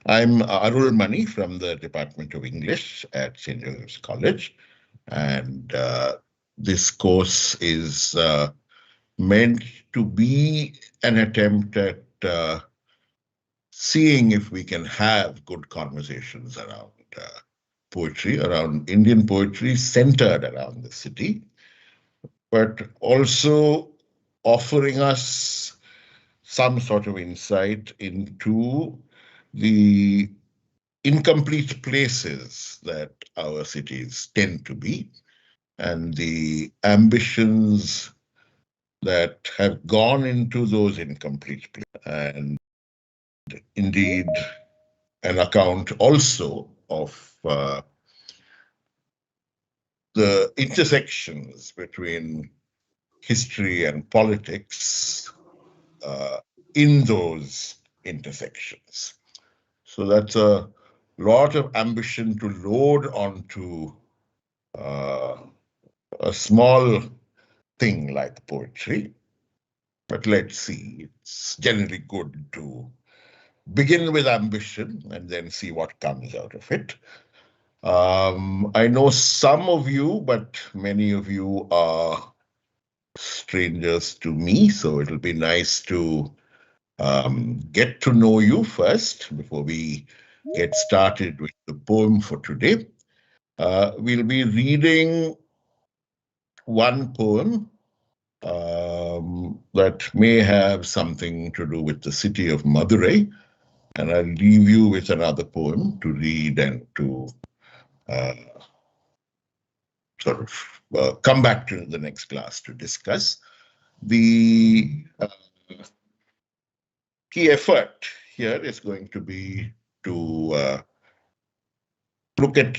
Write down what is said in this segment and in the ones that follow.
I'm Arul Mani from the Department of English at St. Joseph's College, and this course is meant to be an attempt at seeing if we can have good conversations around poetry, around Indian poetry centered around the city, but also offering us some sort of insight into the incomplete places that our cities tend to be and the ambitions that have gone into those incomplete places, and indeed an account also of the intersections between history and politics in those intersections. So that's a lot of ambition to load onto a small thing like poetry. But let's see, it's generally good to begin with ambition and then see what comes out of it. I know some of you, but many of you are strangers to me, so it'll be nice to get to know you first before we get started with the poem for today. We'll be reading one poem that may have something to do with the city of Madurai, and I'll leave you with another poem to read and to uh, sort of come back to the next class to discuss. The key effort here is going to be to look at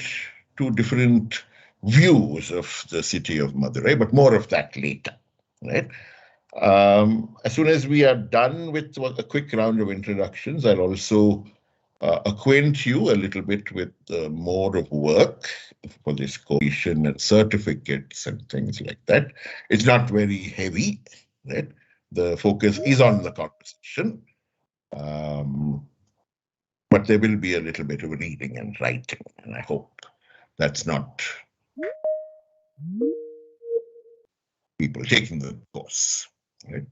two different views of the city of Madurai, but more of that later, right? As soon as we are done with a quick round of introductions, I'll also acquaint you a little bit with the mode of work for this completion and certificates and things like that. It's not very heavy, right? The focus is on the conversation, but there will be a little bit of reading and writing, and I hope that's not people taking the course, right?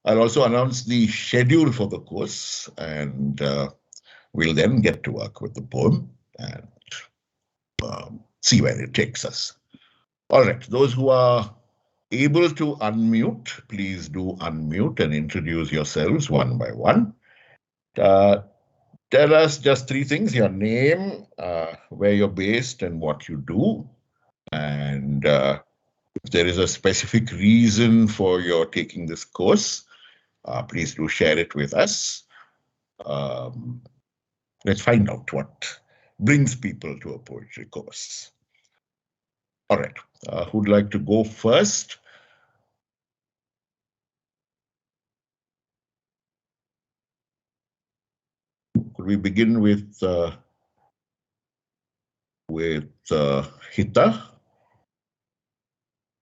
I'll also announce the schedule for the course, and we'll then get to work with the poem and see where it takes us. All right, those who are able to unmute, please do unmute and introduce yourselves one by one. Tell us just three things: your name, where you're based, and what you do. And if there is a specific reason for your taking this course, please do share it with us. Let's find out what brings people to a poetry course. All right, who'd like to go first? Could we begin with Hita,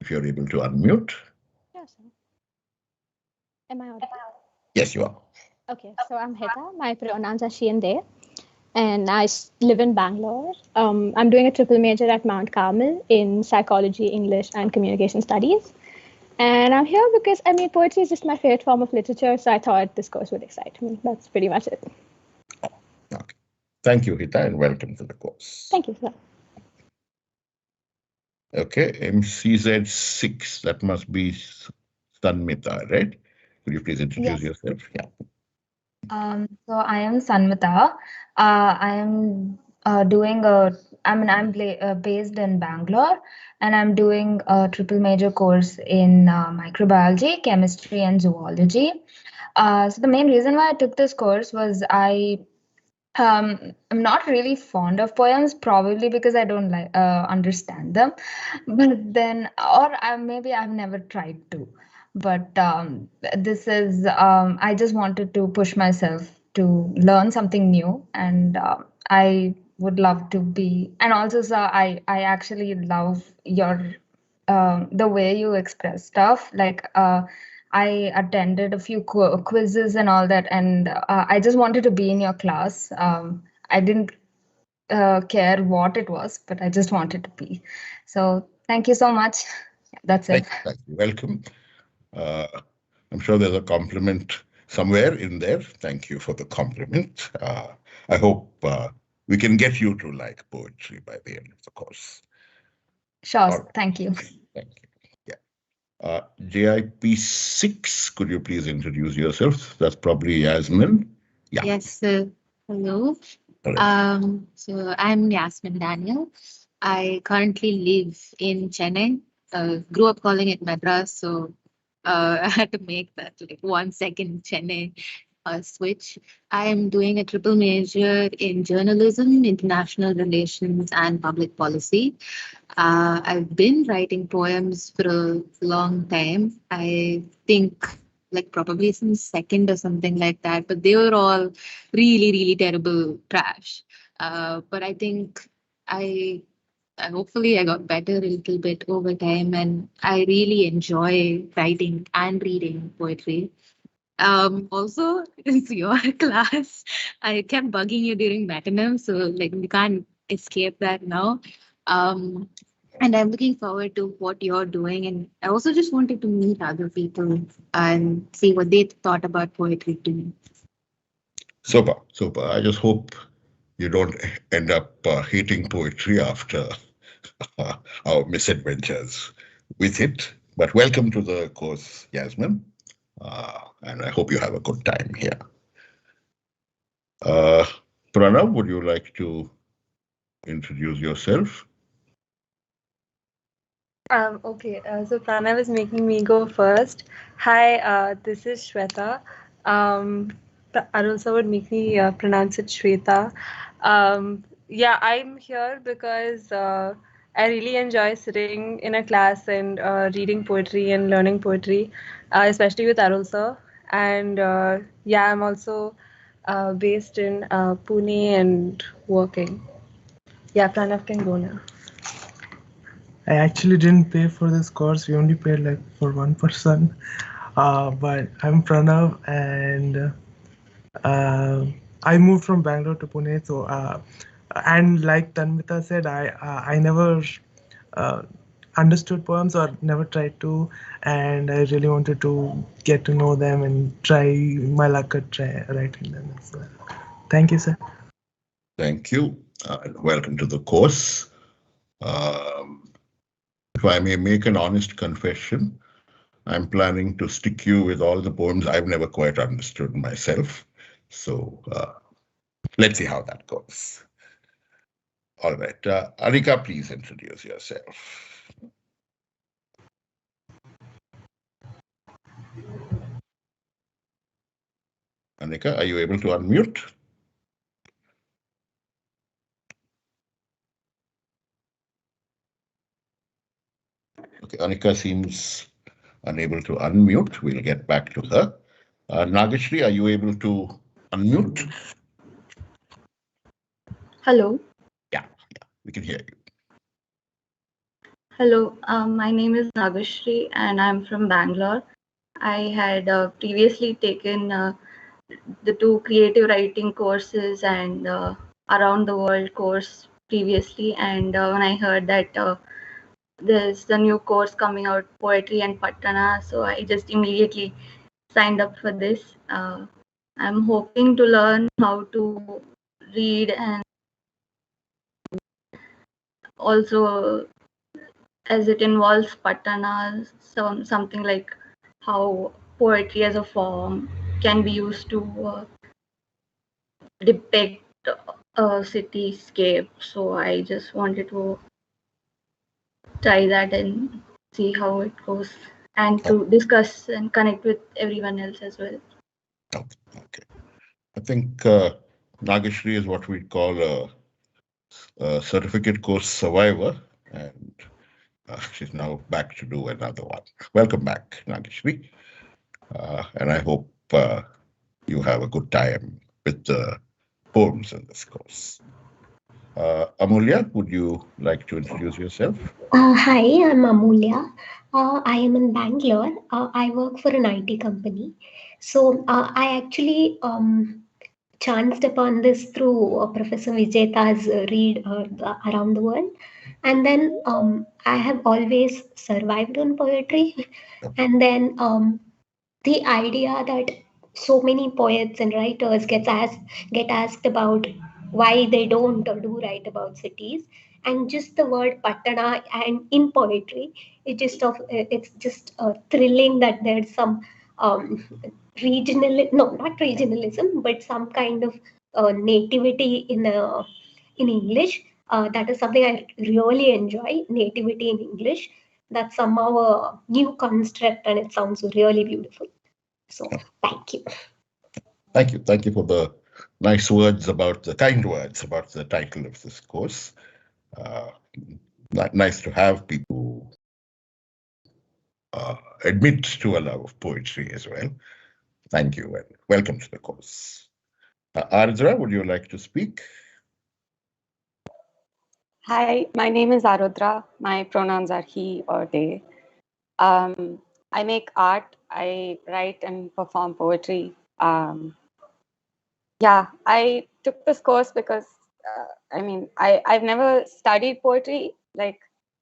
if you're able to unmute? Yes. Am I audible? Yes, you are. Okay, so I'm Hita. My pronouns are she and they, and I live in Bangalore. I'm doing a triple major at Mount Carmel in psychology, English, and communication studies. And I'm here because, I mean, poetry is just my favorite form of literature, so I thought this course would excite me. That's pretty much it. Okay. Thank you, Hita, and welcome to the course. Thank you, sir. Okay, MCZ6, that must be Sanmita, right? Could you please introduce Yes. yourself? Yeah. So I am Sanmita. I am doing a. I'm based in Bangalore, and I'm doing a triple major course in microbiology, chemistry, and zoology. So the main reason why I took this course was I'm not really fond of poems, probably because I don't like understand them. But then, or maybe I've never tried to. But this is I just wanted to push myself to learn something new, and I would love to be. And also, sir, I actually love your the way you express stuff. Like I attended a few quizzes and all that, and I just wanted to be in your class. I didn't care what it was, but I just wanted to be. So thank you so much. That's it. Thank you. Welcome. I'm sure there's a compliment somewhere in there. Thank you for the compliment. I hope we can get you to like poetry by the end of the course. Sure. All right. Thank you. Thank you. Yeah. JIP6, could you please introduce yourself? That's probably Yasmin. Yeah. Yes, hello. All right. So I'm Yasmin Daniel. I currently live in Chennai. Grew up calling it Madras, so I had to make that like 1 second Chennai switch. I am doing a triple major in journalism, international relations, and public policy. I've been writing poems for a long time. I think like probably since second or something like that, but they were all really, really terrible trash. But I think I hopefully I got better a little bit over time, and I really enjoy writing and reading poetry. Also, it's your class. I kept bugging you during matinum, so like you can't escape that now. Um, and I'm looking forward to what you're doing. And I also just wanted to meet other people and see what they thought about poetry too. Super, super. I just hope you don't end up hating poetry after our misadventures with it. But welcome to the course, Yasmin. And I hope you have a good time here. Pranav, would you like to introduce yourself? Okay, so Pranav is making me go first. Hi, this is Shweta. Arulsa would make me pronounce it Shweta. Yeah, I'm here because I really enjoy sitting in a class and reading poetry and learning poetry, especially with Arulsa. And yeah, I'm also based in Pune and working. Yeah, Pranav can go now. I actually didn't pay for this course. We only paid like for one person. But I'm Pranav, and I moved from Bangalore to Pune. So, and like Tanmita said, I never understood poems or never tried to, and I really wanted to get to know them and try my luck at writing them as well. Thank you, sir. Thank you. And welcome to the course. If I may make an honest confession, I'm planning to stick you with all the poems I've never quite understood myself. So let's see how that goes. All right. Anika, please introduce yourself. Anika, are you able to unmute? Okay, Anika seems unable to unmute. We'll get back to her. Nagashri, are you able to unmute? Hello. Yeah, we can hear you. Hello, my name is Nagashri and I'm from Bangalore. I had previously taken the 2 creative writing courses and around the world course previously. And when I heard that there's the new course coming out, poetry and Pattana, so I just immediately signed up for this. I'm hoping to learn how to read and also as it involves Pattana, something like how poetry as a form can be used to depict a cityscape. So I just wanted to try that and see how it goes and to discuss and connect with everyone else as well. Okay. I think Nagashri is what we'd call a certificate course survivor, and she's now back to do another one. Welcome back, Nagashri. And I hope you have a good time with the poems in this course. Amulya, would you like to introduce yourself? Hi, I'm Amulya. I am in Bangalore. I work for an IT company. So I actually chanced upon this through Professor Vijeta's read around the world. And then I have always survived on poetry. And then the idea that so many poets and writers get asked about why they don't do write about cities, and just the word Pattana and in poetry, it's just thrilling that there's some um, not regionalism, but some kind of nativity in English. That is something I really enjoy, nativity in English. That's somehow a new construct and it sounds really beautiful. So thank you. Thank you. Thank you for the nice words the kind words about the title of this course. Nice to have people admit to a love of poetry as well. Thank you and welcome to the course. Arudra, would you like to speak? Hi, my name is Arudra. My pronouns are he or they. I make art, I write and perform poetry. I took this course because, I've never studied poetry. Like,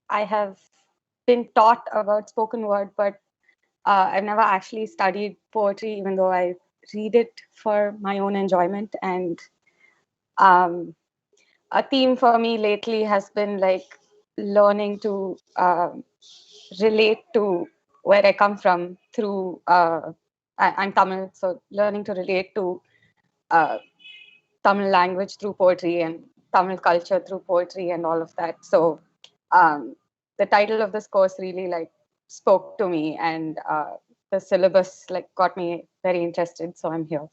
I have been taught about spoken word, but I've never actually studied poetry, even though I read it for my own enjoyment. And a theme for me lately has been like learning to relate to where I come from through, I'm Tamil, so learning to relate to Tamil language through poetry and Tamil culture through poetry and all of that. So the title of this course really like spoke to me, and the syllabus like got me very interested. So I'm here.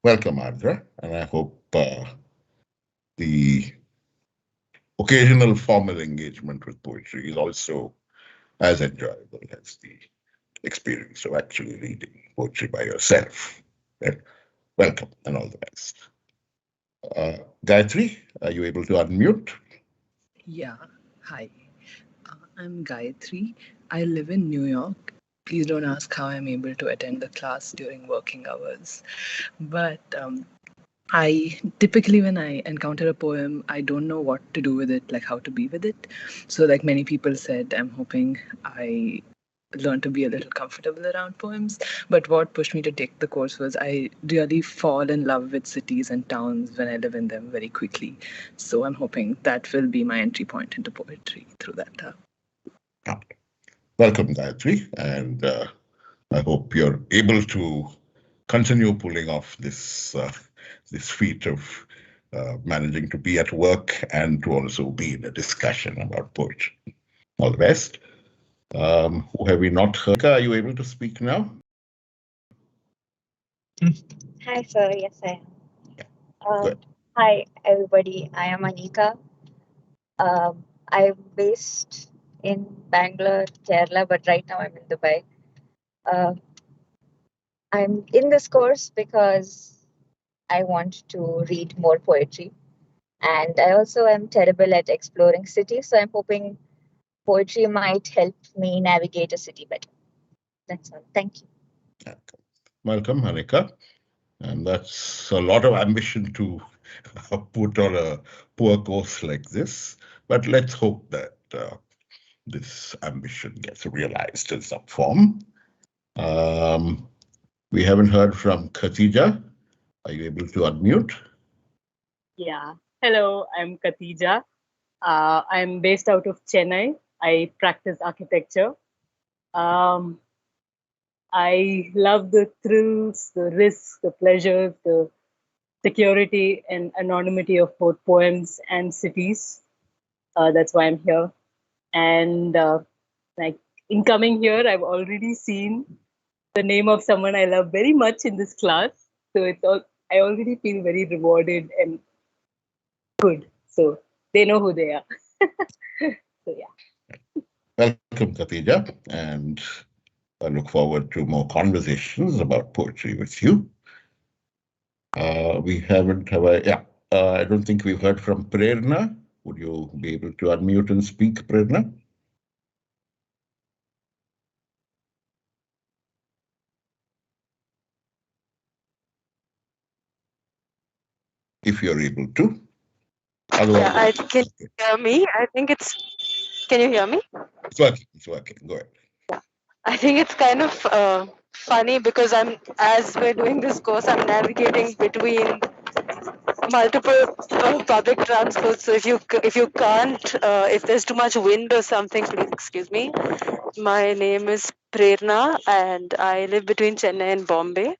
Welcome, Arudra, and I hope the occasional formal engagement with poetry is also as enjoyable as the experience of actually reading poetry by yourself. Welcome and all the best. Gayathri, are you able to unmute? Yeah, hi. I'm Gayathri. I live in New York. Please don't ask how I'm able to attend the class during working hours. But I typically, when I encounter a poem, I don't know what to do with it, like how to be with it. So, like many people said, I'm hoping I learn to be a little comfortable around poems. But what pushed me to take the course was I really fall in love with cities and towns when I live in them very quickly. So I'm hoping that will be my entry point into poetry through that. Welcome, Gayathri, and I hope you're able to continue pulling off this feat of managing to be at work and to also be in a discussion about poetry. All the best. Who have we not heard? Are you able to speak now? Hi, sir. Yes, I am. Good. Hi, everybody. I am Anika. I'm based in Bangalore, Kerala, but right now I'm in Dubai. I'm in this course because I want to read more poetry. And I also am terrible at exploring cities, so I'm hoping poetry might help me navigate a city better. That's all. Thank you. Welcome, Anika. And that's a lot of ambition to put on a poor course like this. But let's hope that this ambition gets realized in some form. We haven't heard from Khatija. Are you able to unmute? Yeah. Hello, I'm Khatija. I'm based out of Chennai. I practice architecture. I love the thrills, the risks, the pleasures, the security and anonymity of both poems and cities. That's why I'm here. And like in coming here, I've already seen the name of someone I love very much in this class. So I already feel very rewarded and good. So they know who they are. So yeah. Welcome, Khatija, and I look forward to more conversations about poetry with you. We haven't, have I? Yeah, I don't think we've heard from Prerna. Would you be able to unmute and speak, Prerna? if you're able to. Yeah, Otherwise, can you hear me? I think it's. Can you hear me? it's working. It's working. Go ahead. I think it's kind of funny because as we're doing this course, I'm navigating between multiple public transport. So if you can't, if there's too much wind or something, please excuse me. My name is Prerna, and I live between Chennai and Bombay.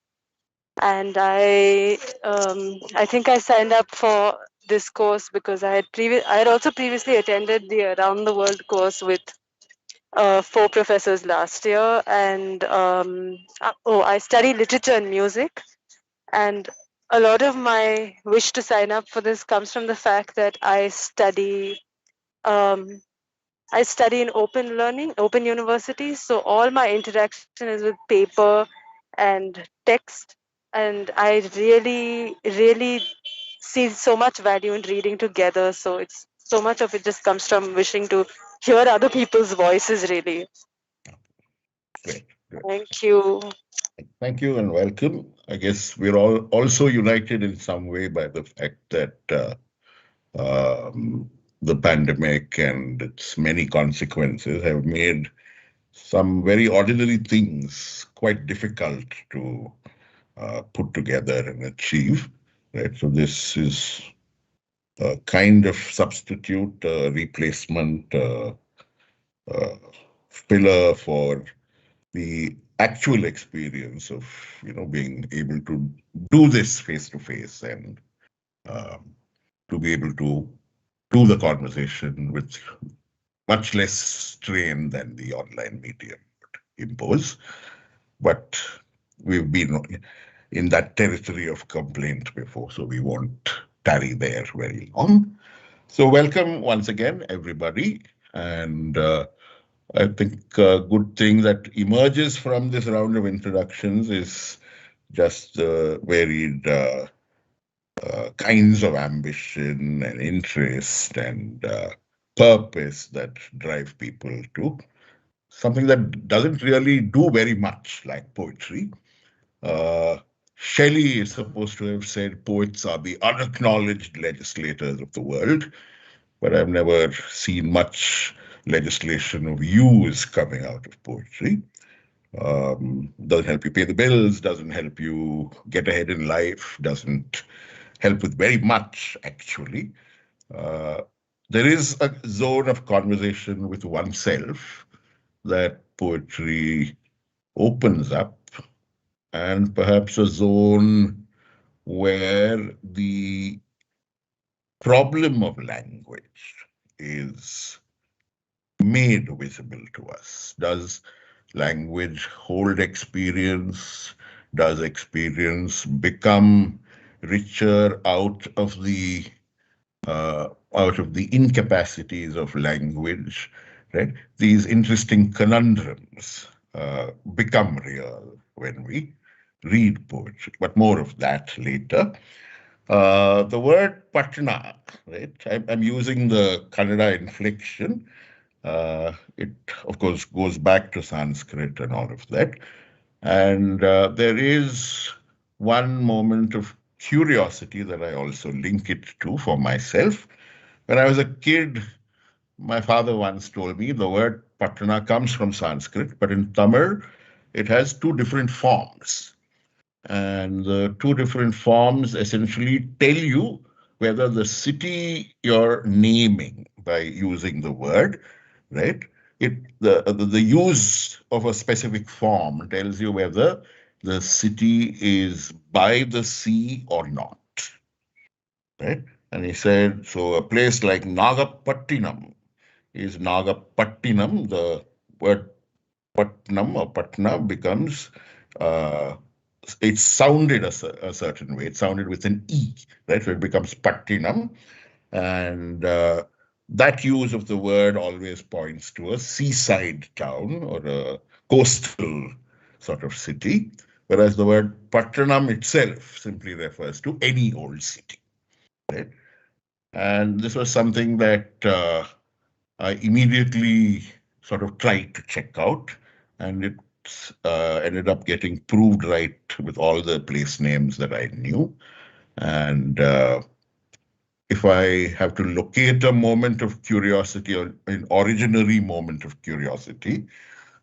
And I think I signed up for this course because I had also previously attended the Around the World course with 4 professors last year, and I study literature and music, and a lot of my wish to sign up for this comes from the fact that um, I study in open learning, open universities. So all my interaction is with paper and text, and I really see so much value in reading together. So it's so much of it just comes from wishing to hear other people's voices. Really, Great. Great. thank you. Thank you and welcome. I guess we're all also united in some way by the fact that the pandemic and its many consequences have made some very ordinary things quite difficult to put together and achieve. Right. So this is a kind of substitute, replacement, filler for the actual experience of being able to do this face to face and um, to be able to do the conversation with much less strain than the online medium would impose. But we've been in that territory of complaint before, so we won't tarry there very long. So welcome once again, everybody. And I think a good thing that emerges from this round of introductions is just the varied kinds of ambition and interest and purpose that drive people to something that doesn't really do very much like poetry. Uh, Shelley is supposed to have said poets are the unacknowledged legislators of the world, but I've never seen much legislation of use coming out of poetry. Doesn't help you pay the bills, doesn't help you get ahead in life, doesn't help with very much, actually. Uh, there is a zone of conversation with oneself that poetry opens up, and perhaps a zone where the problem of language is made visible to us. Does language hold experience? Does experience become richer out of the incapacities of language? Right? These interesting conundrums become real when we read poetry, but more of that later. The word Pattana, right? I'm using the Kannada inflection. It, of course, goes back to Sanskrit and all of that. And there is one moment of curiosity that I also link it to for myself. When I was a kid, my father once told me the word Pattana comes from Sanskrit, but in Tamil, it has 2 different forms. And the 2 different forms essentially tell you whether the city you're naming by using the word, right? The use of a specific form tells you whether the city is by the sea or not, right? And he said, so a place like Nagapattinam is Nagapattinam. The word Patnam or Patna becomes it sounded a certain way. It sounded with an E, right? So it becomes Pattinam. And that use of the word always points to a seaside town or a coastal sort of city, whereas the word Pattanam itself simply refers to any old city, right? And this was something that I immediately sort of tried to check out, and it ended up getting proved right with all the place names that I knew. And if I have to locate a moment of curiosity or an originary moment of curiosity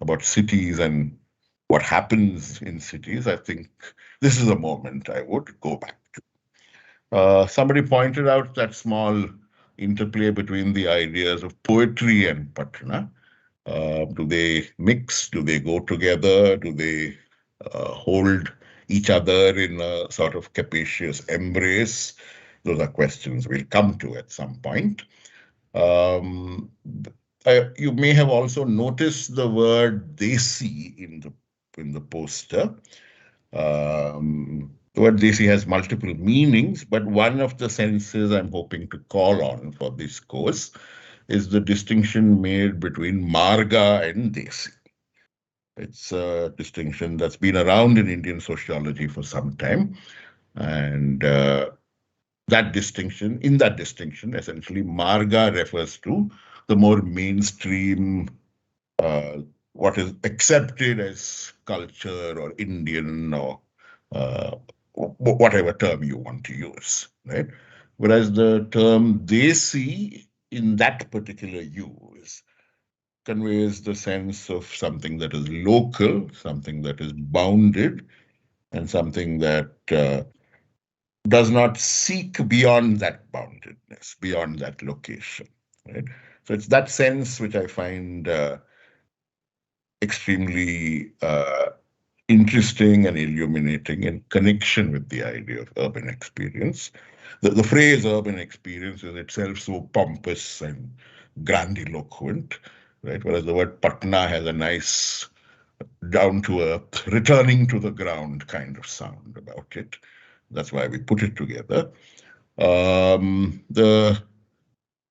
about cities and what happens in cities, I think this is a moment I would go back to. Somebody pointed out that small interplay between the ideas of poetry and Pattana. Do they mix? Do they go together? Do they hold each other in a sort of capacious embrace? Those are questions we'll come to at some point. Um, you may have also noticed the word desi in the poster. The word desi has multiple meanings, but one of the senses I'm hoping to call on for this course is the distinction made between marga and desi. It's a distinction that's been around in Indian sociology for some time, and in that distinction, essentially, marga refers to the more mainstream, what is accepted as culture or Indian or whatever term you want to use, right? Whereas the term desi in that particular use conveys the sense of something that is local, something that is bounded, and something that does not seek beyond that boundedness, beyond that location. Right? So it's that sense which I find extremely interesting and illuminating in connection with the idea of urban experience. The phrase urban experience is itself so pompous and grandiloquent, right? Whereas the word Patna has a nice down to earth, returning to the ground kind of sound about it. That's why we put it together. The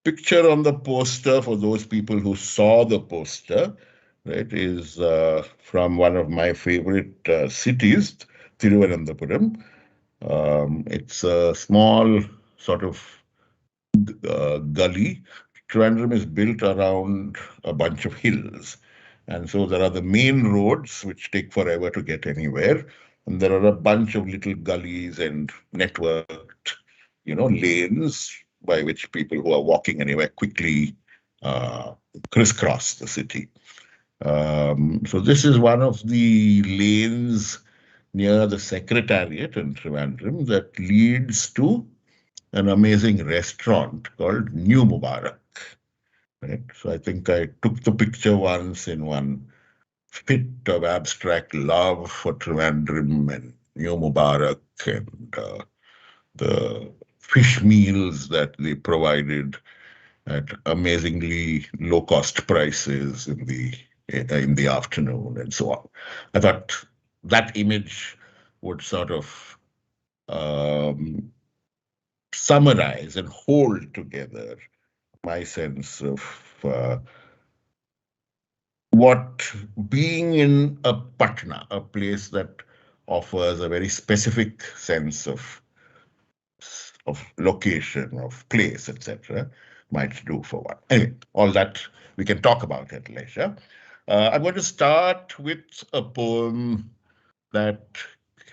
picture on the poster, for those people who saw the poster, right, is from one of my favorite cities, Thiruvananthapuram. It's a small sort of gully. Trivandrum is built around a bunch of hills. And so there are the main roads, which take forever to get anywhere. And there are a bunch of little gullies and networked, lanes by which people who are walking anywhere quickly crisscross the city. So this is one of the lanes near the Secretariat in Trivandrum that leads to an amazing restaurant called New Mubarak. Right? So I think I took the picture once in one fit of abstract love for Trivandrum and New Mubarak and the fish meals that they provided at amazingly low-cost prices in the afternoon and so on. I thought that image would sort of summarize and hold together my sense of what being in a Patna, a place that offers a very specific sense of location, of place, etc., might do for one. Anyway, all that we can talk about at leisure. I'm going to start with a poem that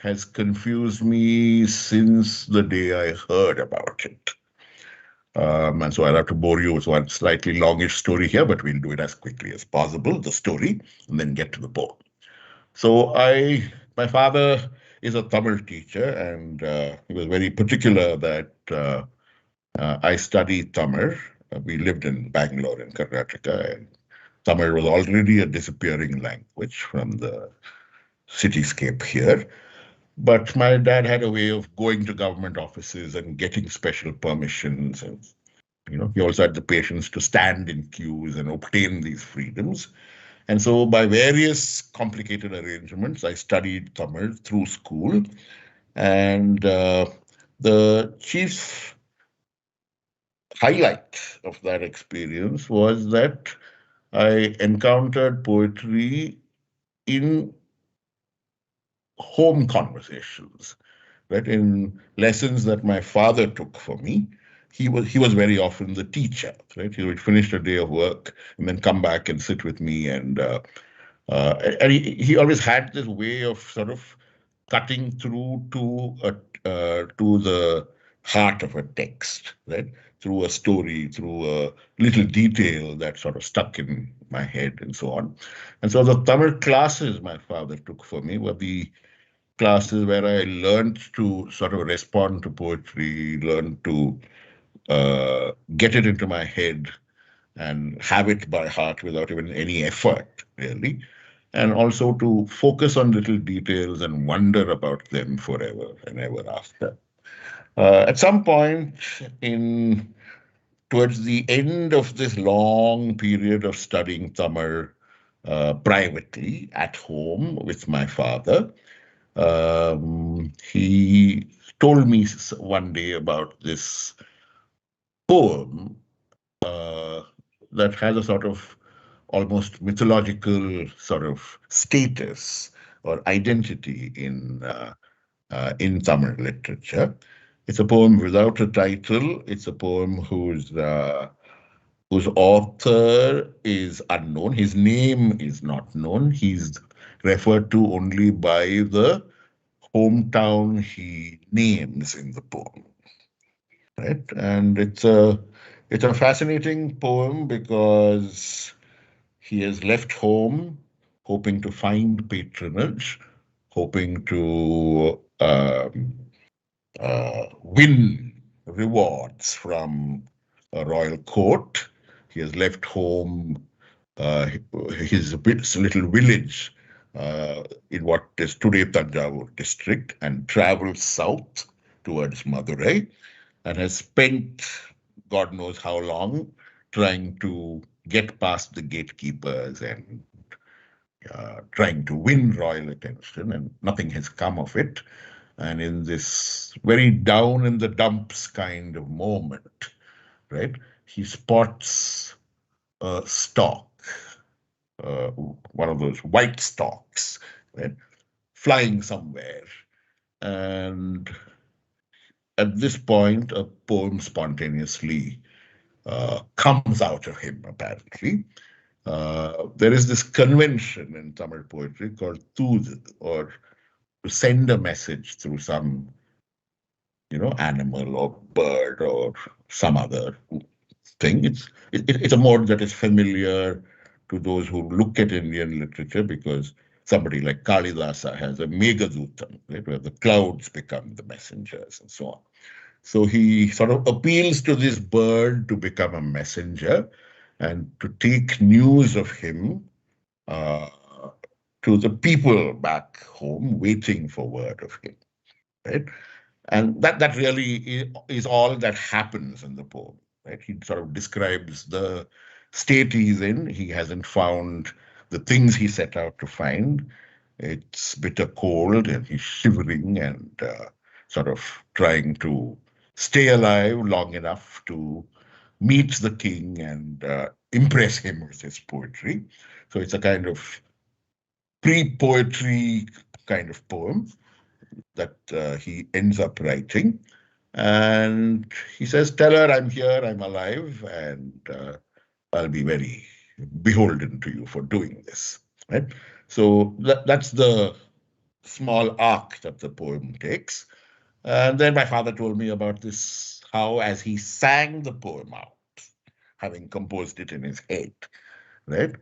has confused me since the day I heard about it. And so I'll have to bore you with one slightly longish story here, but we'll do it as quickly as possible, the story, and then get to the poem. So my father is a Tamil teacher, and he was very particular that I study Tamil. We lived in Bangalore in Karnataka, and Tamil was already a disappearing language from the cityscape here. But my dad had a way of going to government offices and getting special permissions, and he also had the patience to stand in queues and obtain these freedoms. And so by various complicated arrangements, I studied Tamil through school. And the chief highlight of that experience was that I encountered poetry in home conversations, right? In lessons that my father took for me. He was very often the teacher, right? He would finish a day of work and then come back and sit with me, and he always had this way of sort of cutting through to the heart of a text, right? Through a story, through a little detail that sort of stuck in my head and so on. And so the Tamil classes my father took for me were the classes where I learned to sort of respond to poetry, learn to get it into my head and have it by heart without even any effort, really. And also to focus on little details and wonder about them forever and ever after. At some point in towards the end of this long period of studying Tamil privately at home with my father, he told me one day about this poem that has a sort of almost mythological sort of status or identity in Tamil literature. It's a poem without a title. It's a poem whose author is unknown. His name is not known. He's referred to only by the hometown he names in the poem. Right? And it's a fascinating poem because he has left home hoping to find patronage, hoping to win rewards from a royal court. He has left home his little village in what is today Tanjavur district and traveled south towards Madurai and has spent God knows how long trying to get past the gatekeepers and trying to win royal attention, and nothing has come of it. And in this very down in the dumps kind of moment, right, he spots a stalk, one of those white stalks, right, flying somewhere. And at this point, a poem spontaneously comes out of him, apparently. There is this convention in Tamil poetry called Tud, or to send a message through some, animal or bird or some other thing. It's a mode that is familiar to those who look at Indian literature because somebody like Kalidasa has a Meghadutam, right, where the clouds become the messengers and so on. So he sort of appeals to this bird to become a messenger and to take news of him to the people back home waiting for word of him, right? And that really is all that happens in the poem, right? He sort of describes the state he's in. He hasn't found the things he set out to find. It's bitter cold and he's shivering and sort of trying to stay alive long enough to meet the king and impress him with his poetry. So it's a kind of pre-poetry kind of poem that he ends up writing. And he says, tell her I'm here, I'm alive, and I'll be very beholden to you for doing this. Right? So that's the small arc that the poem takes. And then my father told me about this, how as he sang the poem out, having composed it in his head, right?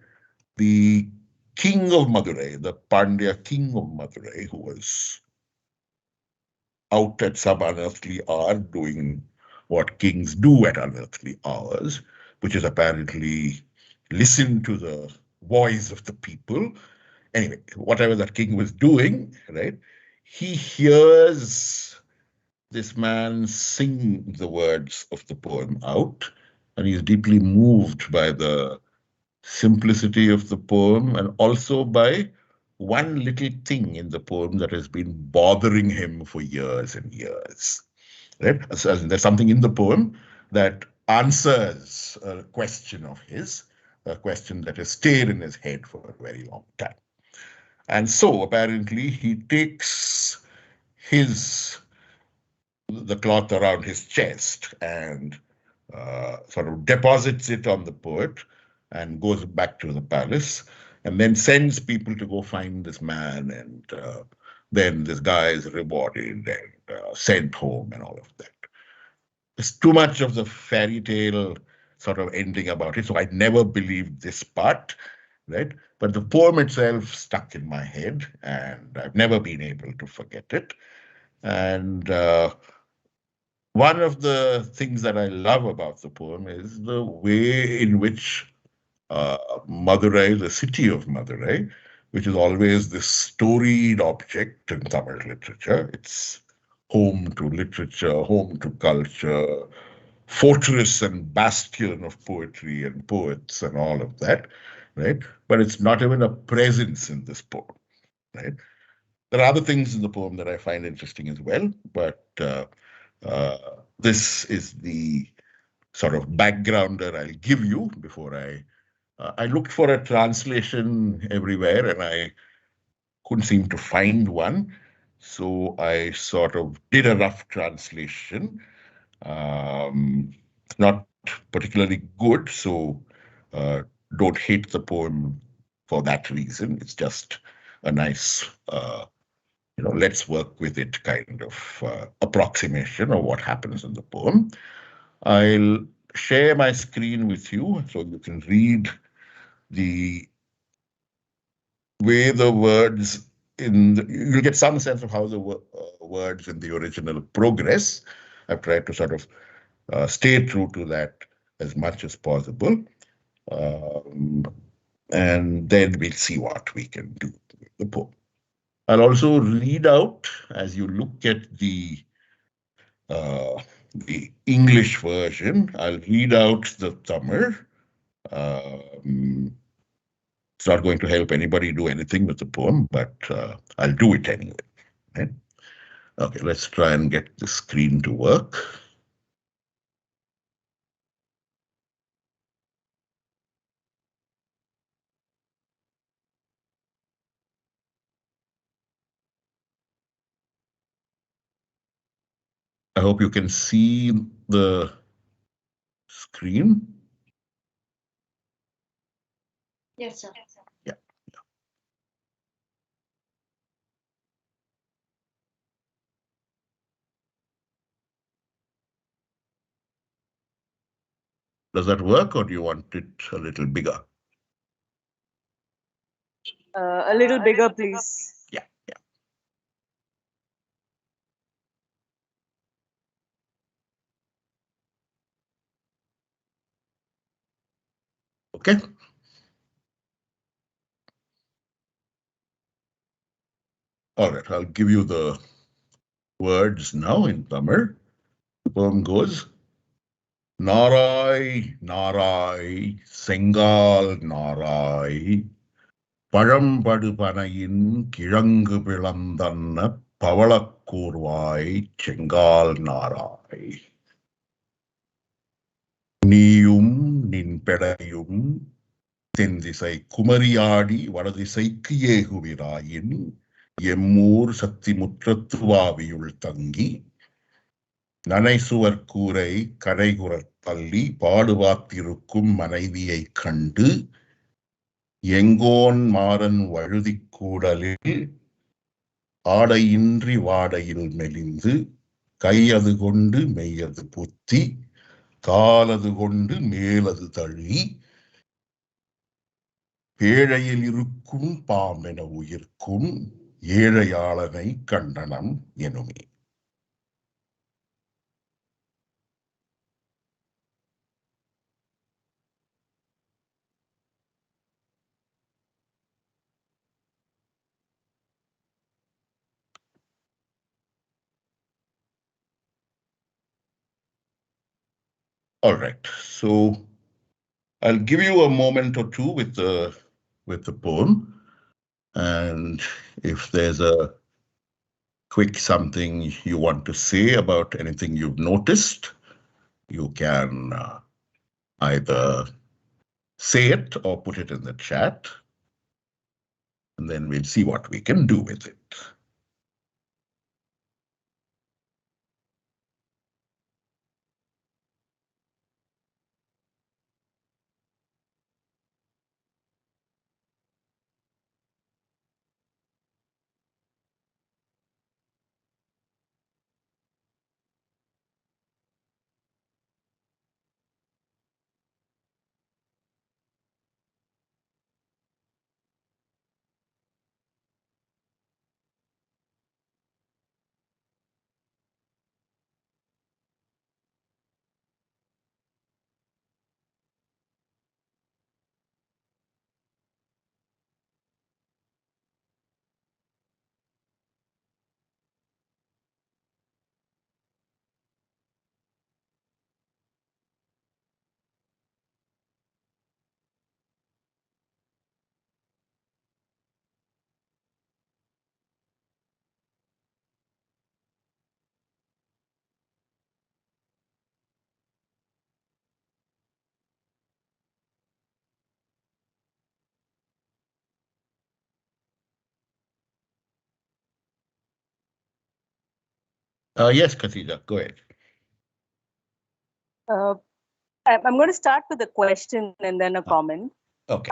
The king of Madurai, the Pandya king of Madurai, who was out at some unearthly hour doing what kings do at unearthly hours, which is apparently listen to the voice of the people. Anyway, whatever that king was doing, right, he hears this man sing the words of the poem out, and he's deeply moved by the simplicity of the poem and also by one little thing in the poem that has been bothering him for years and years. Right? So there's something in the poem that answers a question of his, a question that has stayed in his head for a very long time. And so apparently he takes the cloth around his chest and sort of deposits it on the poet and goes back to the palace and then sends people to go find this man, and then this guy is rewarded and sent home and all of that. there's too much of the fairy tale sort of ending about it. So I never believed this part, right? But the poem itself stuck in my head, and I've never been able to forget it. And one of the things that I love about the poem is the way in which Madurai, the city of Madurai, which is always this storied object in Tamil literature. It's home to literature, home to culture, fortress and bastion of poetry and poets and all of that, right? But it's not even a presence in this poem, right? There are other things in the poem that I find interesting as well, but this is the sort of backgrounder I'll give you before I looked for a translation everywhere and I couldn't seem to find one. So I sort of did a rough translation. Not particularly good, so uh, don't hate the poem for that reason. It's just a nice, let's work with it kind of approximation of what happens in the poem. I'll share my screen with you so you can read the way the words you'll get some sense of how the words in the original progress. I've tried to sort of stay true to that as much as possible. And then we'll see what we can do with the poem. I'll also read out, as you look at the English version, I'll read out the Tamil. It's not going to help anybody do anything with the poem, but I'll do it anyway. Right? Okay, let's try and get the screen to work. I hope you can see the screen. Yes, sir. Yeah. Does that work, or do you want it a little bigger? A little bigger, please. Yeah, yeah. Okay. All right, I'll give you the words now in Tamil. The poem goes, Narai, Narai, Sengal Narai, பழம்படு பனையின் கிழங்கு பிளந்தன்ன பவளக்கூர்வாய் செங்கால் நாராய் நீயும் நின் பெடையும் தென்திசை குமரியாடி வடதிசைக்கு ஏகுவிராயின் எம்மூர் சக்தி முற்றத்து வாவியுள் தங்கி நனைசுவர் கூரை கரைகுறத் தள்ளி பாடுபாத்திருக்கும் மனைவியைக் கண்டு எங்கோன் மாறன் வழுதிக் கூடலில் ஆடையின்றி வாடையில் மெலிந்து கையது கொண்டு மெய்யது புத்தி காலது கொண்டு மேலது தள்ளி பேழையில் இருக்கும் பாம்பென உயிர்க்கும் ஏழையாளனை கண்டனம் எனுமே. All right, so I'll give you a moment or two with the poem, and if there's a quick something you want to say about anything you've noticed, you can either say it or put it in the chat, and then we'll see what we can do with it. Yes, Katrina, go ahead. I'm going to start with a question and then a comment. Okay.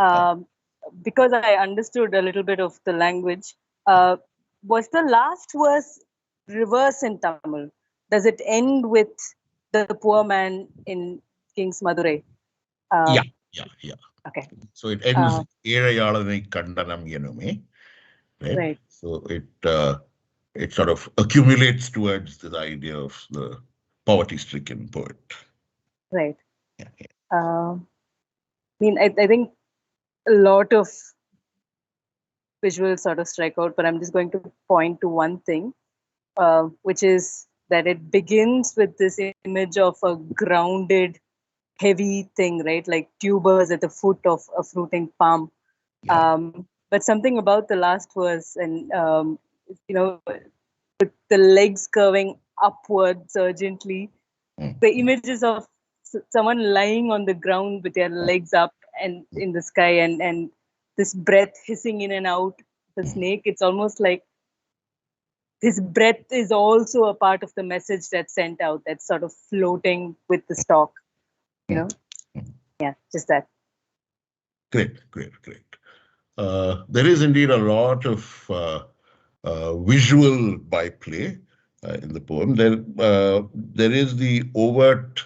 Because I understood a little bit of the language, was the last verse reverse in Tamil? Does it end with the poor man in King's Madurai? Yeah. Okay. So it ends Erayalanai Kandanam Yenume, right? So it sort of accumulates towards the idea of the poverty-stricken poet. Right. I mean, I think a lot of visuals sort of strike out, but I'm just going to point to one thing, which is that it begins with this image of a grounded, heavy thing, right? Like tubers at the foot of a fruiting palm. But something about the last verse and, with the legs curving upwards urgently, the images of someone lying on the ground with their legs up and in the sky and this breath hissing in and out, the snake, it's almost like his breath is also a part of the message that's sent out, that's sort of floating with the stalk, Yeah, just that. Great. There is indeed a lot of visual byplay in the poem. There is the overt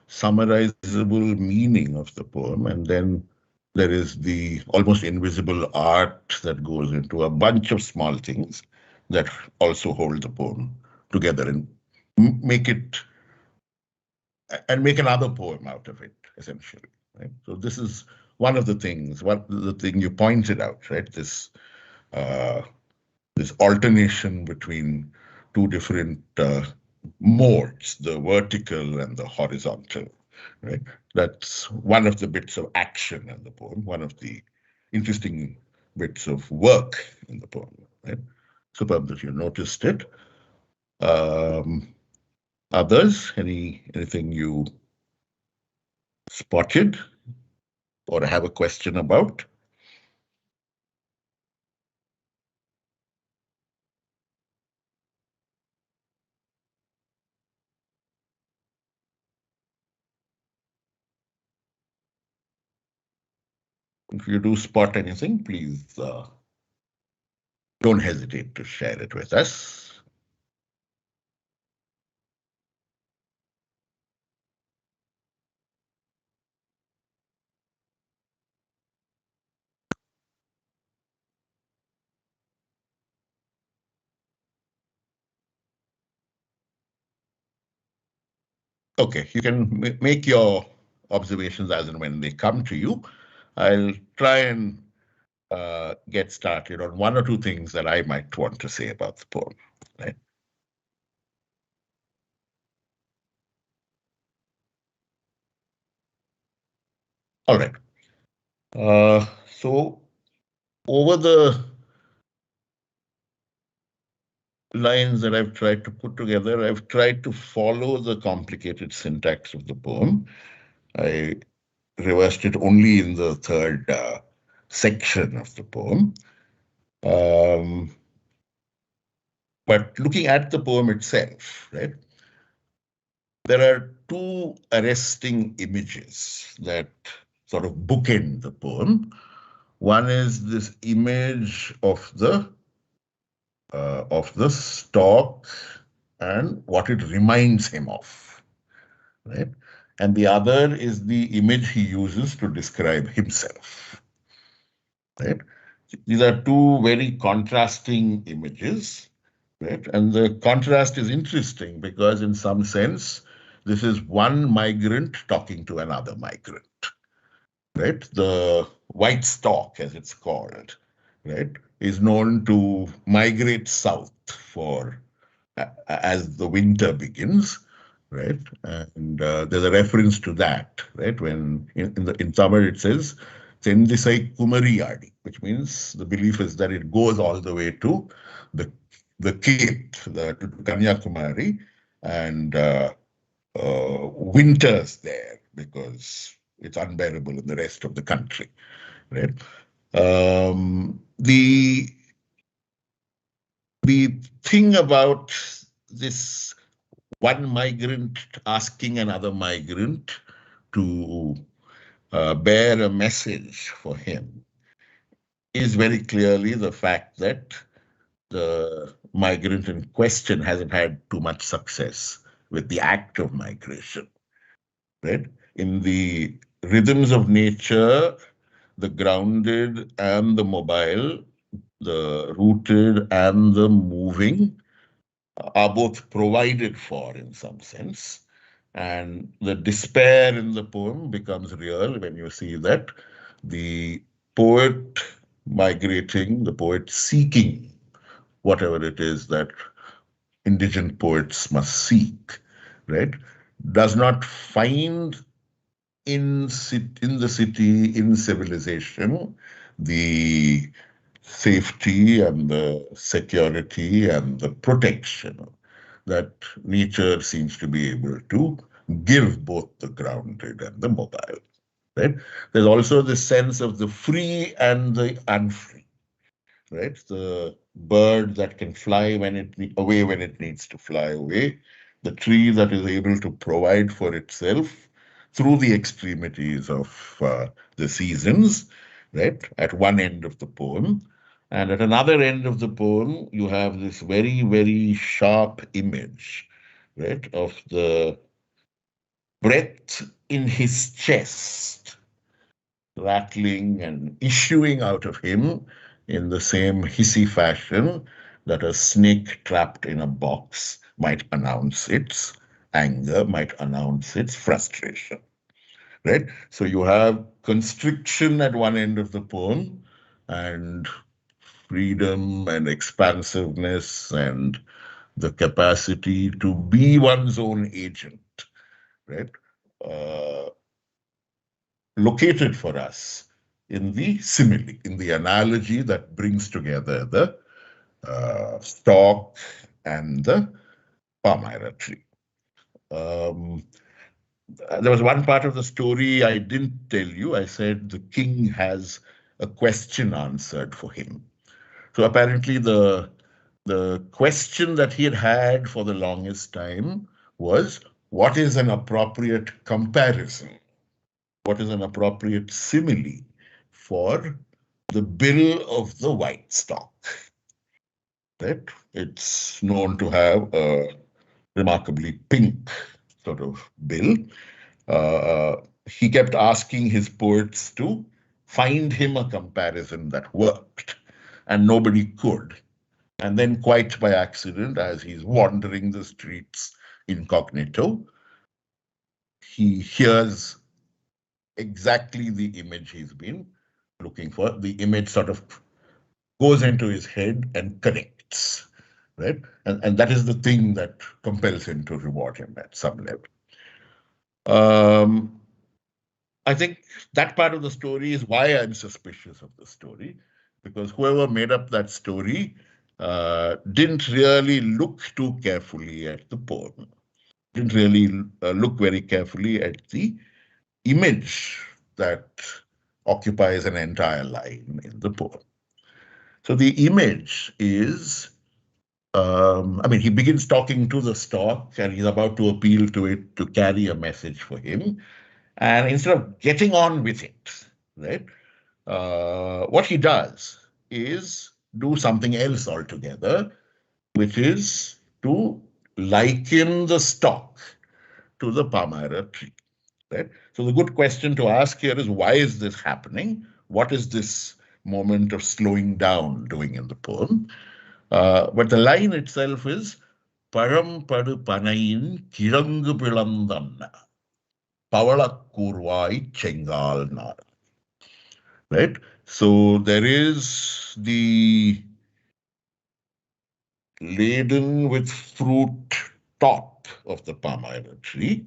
summarizable meaning of the poem, and then there is the almost invisible art that goes into a bunch of small things that also hold the poem together and make another poem out of it, essentially. Right? So this is one of the things. The thing you pointed out, right? This alternation between two different modes, the vertical and the horizontal. Right? That's one of the bits of action in the poem. One of the interesting bits of work in the poem. Right? Superb that you noticed it. Others, anything you spotted or have a question about? If you do spot anything, please don't hesitate to share it with us. Okay, you can make your observations as and when they come to you. I'll try and get started on one or two things that I might want to say about the poem. Right? All right. So over the lines that I've tried to put together, I've tried to follow the complicated syntax of the poem. I reversed it only in the third section of the poem. But looking at the poem itself, right, there are two arresting images that sort of bookend the poem. One is this image of the stalk and what it reminds him of, right? And the other is the image he uses to describe himself, right? These are two very contrasting images, right? And the contrast is interesting because in some sense, this is one migrant talking to another migrant, right? The white stork, as it's called, right, is known to migrate south for as the winter begins, right? And there's a reference to that, right? When in Tamil it says Tendisai Kumariyadi, which means the belief is that it goes all the way to the Cape, to Kanyakumari, and winters there because it's unbearable in the rest of the country, right? The thing about this one migrant asking another migrant to bear a message for him is very clearly the fact that the migrant in question hasn't had too much success with the act of migration, right? In the rhythms of nature, the grounded and the mobile, the rooted and the moving are both provided for in some sense. And the despair in the poem becomes real when you see that the poet migrating, the poet seeking whatever it is that indigent poets must seek, right, does not find in the city, in civilization, the safety and the security and the protection that nature seems to be able to give both the grounded and the mobile. Right? There's also the sense of the free and the unfree. Right? The bird that can fly away when it needs to fly away, the tree that is able to provide for itself through the extremities of the seasons, right? At one end of the poem. And at another end of the poem, you have this very, very sharp image, right, of the breath in his chest rattling and issuing out of him in the same hissy fashion that a snake trapped in a box might announce its anger, might announce its frustration. Right? So you have constriction at one end of the poem and freedom and expansiveness and the capacity to be one's own agent, right? Uh, Located for us in the simile, in the analogy that brings together the stalk and the palmyra tree. There was one part of the story I didn't tell you. I said the king has a question answered for him. So apparently the question that he had had for the longest time was, what is an appropriate comparison? What is an appropriate simile for the bill of the white stock? Right? It's known to have a remarkably pink sort of bill. He kept asking his poets to find him a comparison that worked, and nobody could. And then, quite by accident, as he's wandering the streets incognito, he hears exactly the image he's been looking for. The image sort of goes into his head and connects, right? And that is the thing that compels him to reward him at some level. I think that part of the story is why I'm suspicious of the story, because whoever made up that story didn't really look too carefully at the poem, didn't really look very carefully at the image that occupies an entire line in the poem. So the image is, he begins talking to the stork and he's about to appeal to it to carry a message for him. And instead of getting on with it, right, what he does is do something else altogether, which is to liken the stork to the palmyra tree. Right? So the good question to ask here is, why is this happening? What is this moment of slowing down doing in the poem? But the line itself is, Param padu panayin kirangu pilandanna, Pavala kurvai chengal nara. Right? So there is the laden with fruit top of the palmyra tree,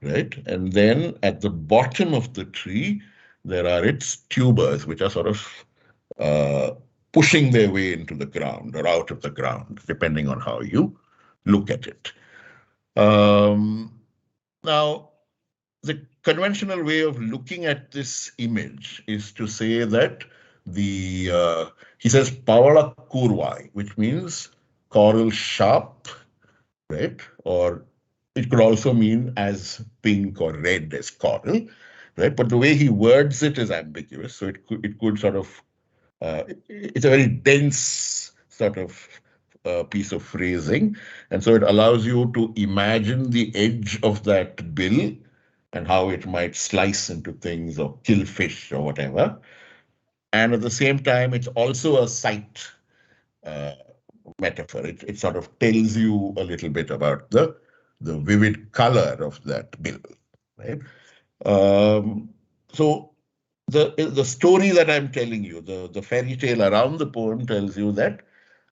right? And then at the bottom of the tree, there are its tubers, which are sort of pushing their way into the ground or out of the ground, depending on how you look at it. Now, the conventional way of looking at this image is to say that he says Pavala Kurvai, which means coral sharp, right? Or It could also mean as pink or red as coral, right? But the way he words it is ambiguous. So it could sort of it's a very dense sort of piece of phrasing, and so it allows you to imagine the edge of that bill and how it might slice into things or kill fish or whatever. And at the same time, it's also a sight uh, metaphor. It sort of tells you a little bit about the vivid color of that bill, right? So the story that I'm telling you, the fairy tale around the poem tells you that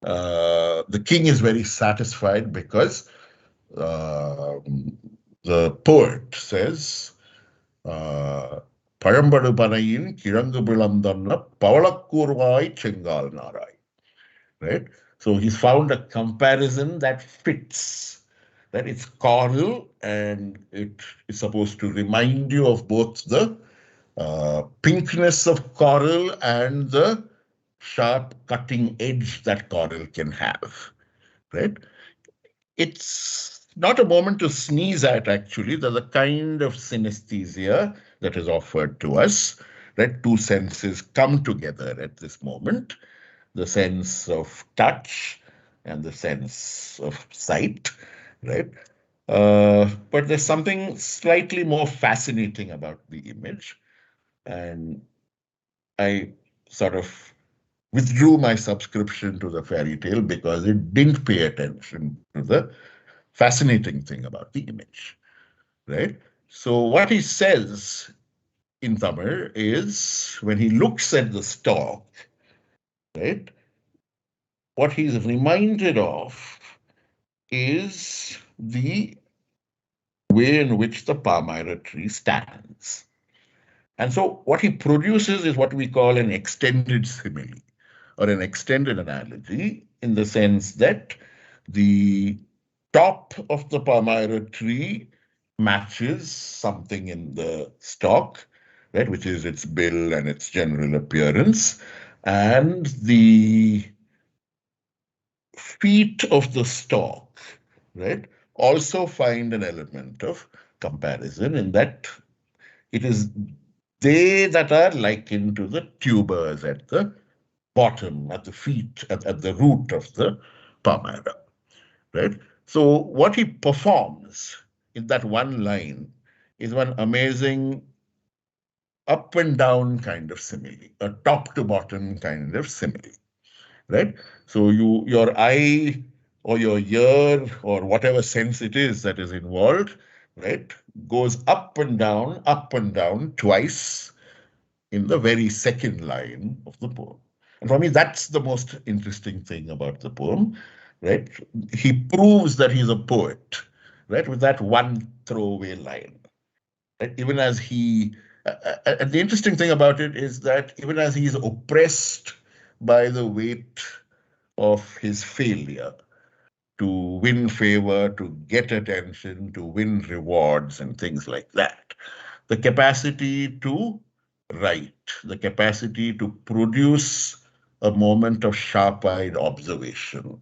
the king is very satisfied because the poet says, பழம்படு பனையின் கிழங்கு பிளந்தன்ன பவளக்கூர்வாய் செங்கால் நாராய். Right? So he's found a comparison that fits. That it's coral and it is supposed to remind you of both the pinkness of coral and the sharp cutting edge that coral can have. Right? It's not a moment to sneeze at, actually. There's a kind of synesthesia that is offered to us. Right? Two senses come together at this moment, the sense of touch and the sense of sight, right? But there's something slightly more fascinating about the image. And I sort of withdrew my subscription to the fairy tale because it didn't pay attention to the fascinating thing about the image, right? So what he says in Tamil is when he looks at the stalk, right, what he's reminded of is the way in which the palmyra tree stands. And so what he produces is what we call an extended simile or an extended analogy, in the sense that the top of the palmyra tree matches something in the stalk, right, which is its bill and its general appearance. And the feet of the stalk, right, also find an element of comparison in that it is they that are likened to the tubers at the bottom, at the feet, at the root of the palmyra, right? So what he performs in that one line is one amazing up and down kind of simile, a top to bottom kind of simile, right? So your eye or your ear or whatever sense it is that is involved, right, goes up and down twice in the very second line of the poem. And for me, that's the most interesting thing about the poem, right? He proves that he's a poet, right, with that one throwaway line. Right? Even as and the interesting thing about it is that even as he's oppressed by the weight of his failure to win favor, to get attention, to win rewards and things like that, the capacity to write, the capacity to produce a moment of sharp-eyed observation,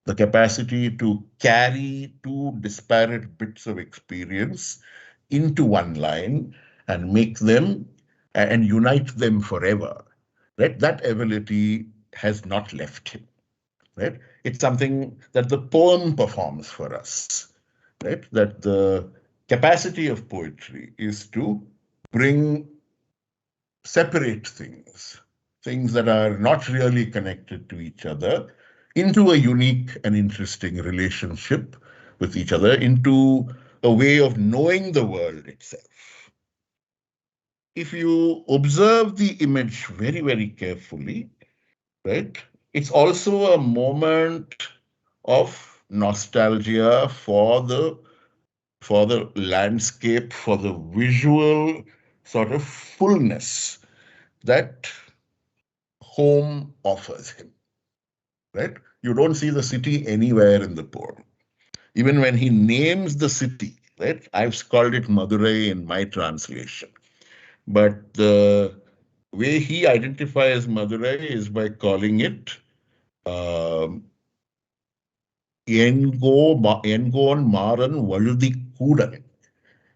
the capacity to carry two disparate bits of experience into one line and make them and unite them forever. Right? That ability has not left him. Right? It's something that the poem performs for us. Right? That the capacity of poetry is to bring separate things that are not really connected to each other, into a unique and interesting relationship with each other, into a way of knowing the world itself. If you observe the image very, very carefully, right, it's also a moment of nostalgia for the landscape, for the visual sort of fullness that home offers him, right? You don't see the city anywhere in the poem. Even when he names the city, right? I've called it Madurai in my translation. But the way he identifies Madurai is by calling it Yengon Maran Valuthi Kudal.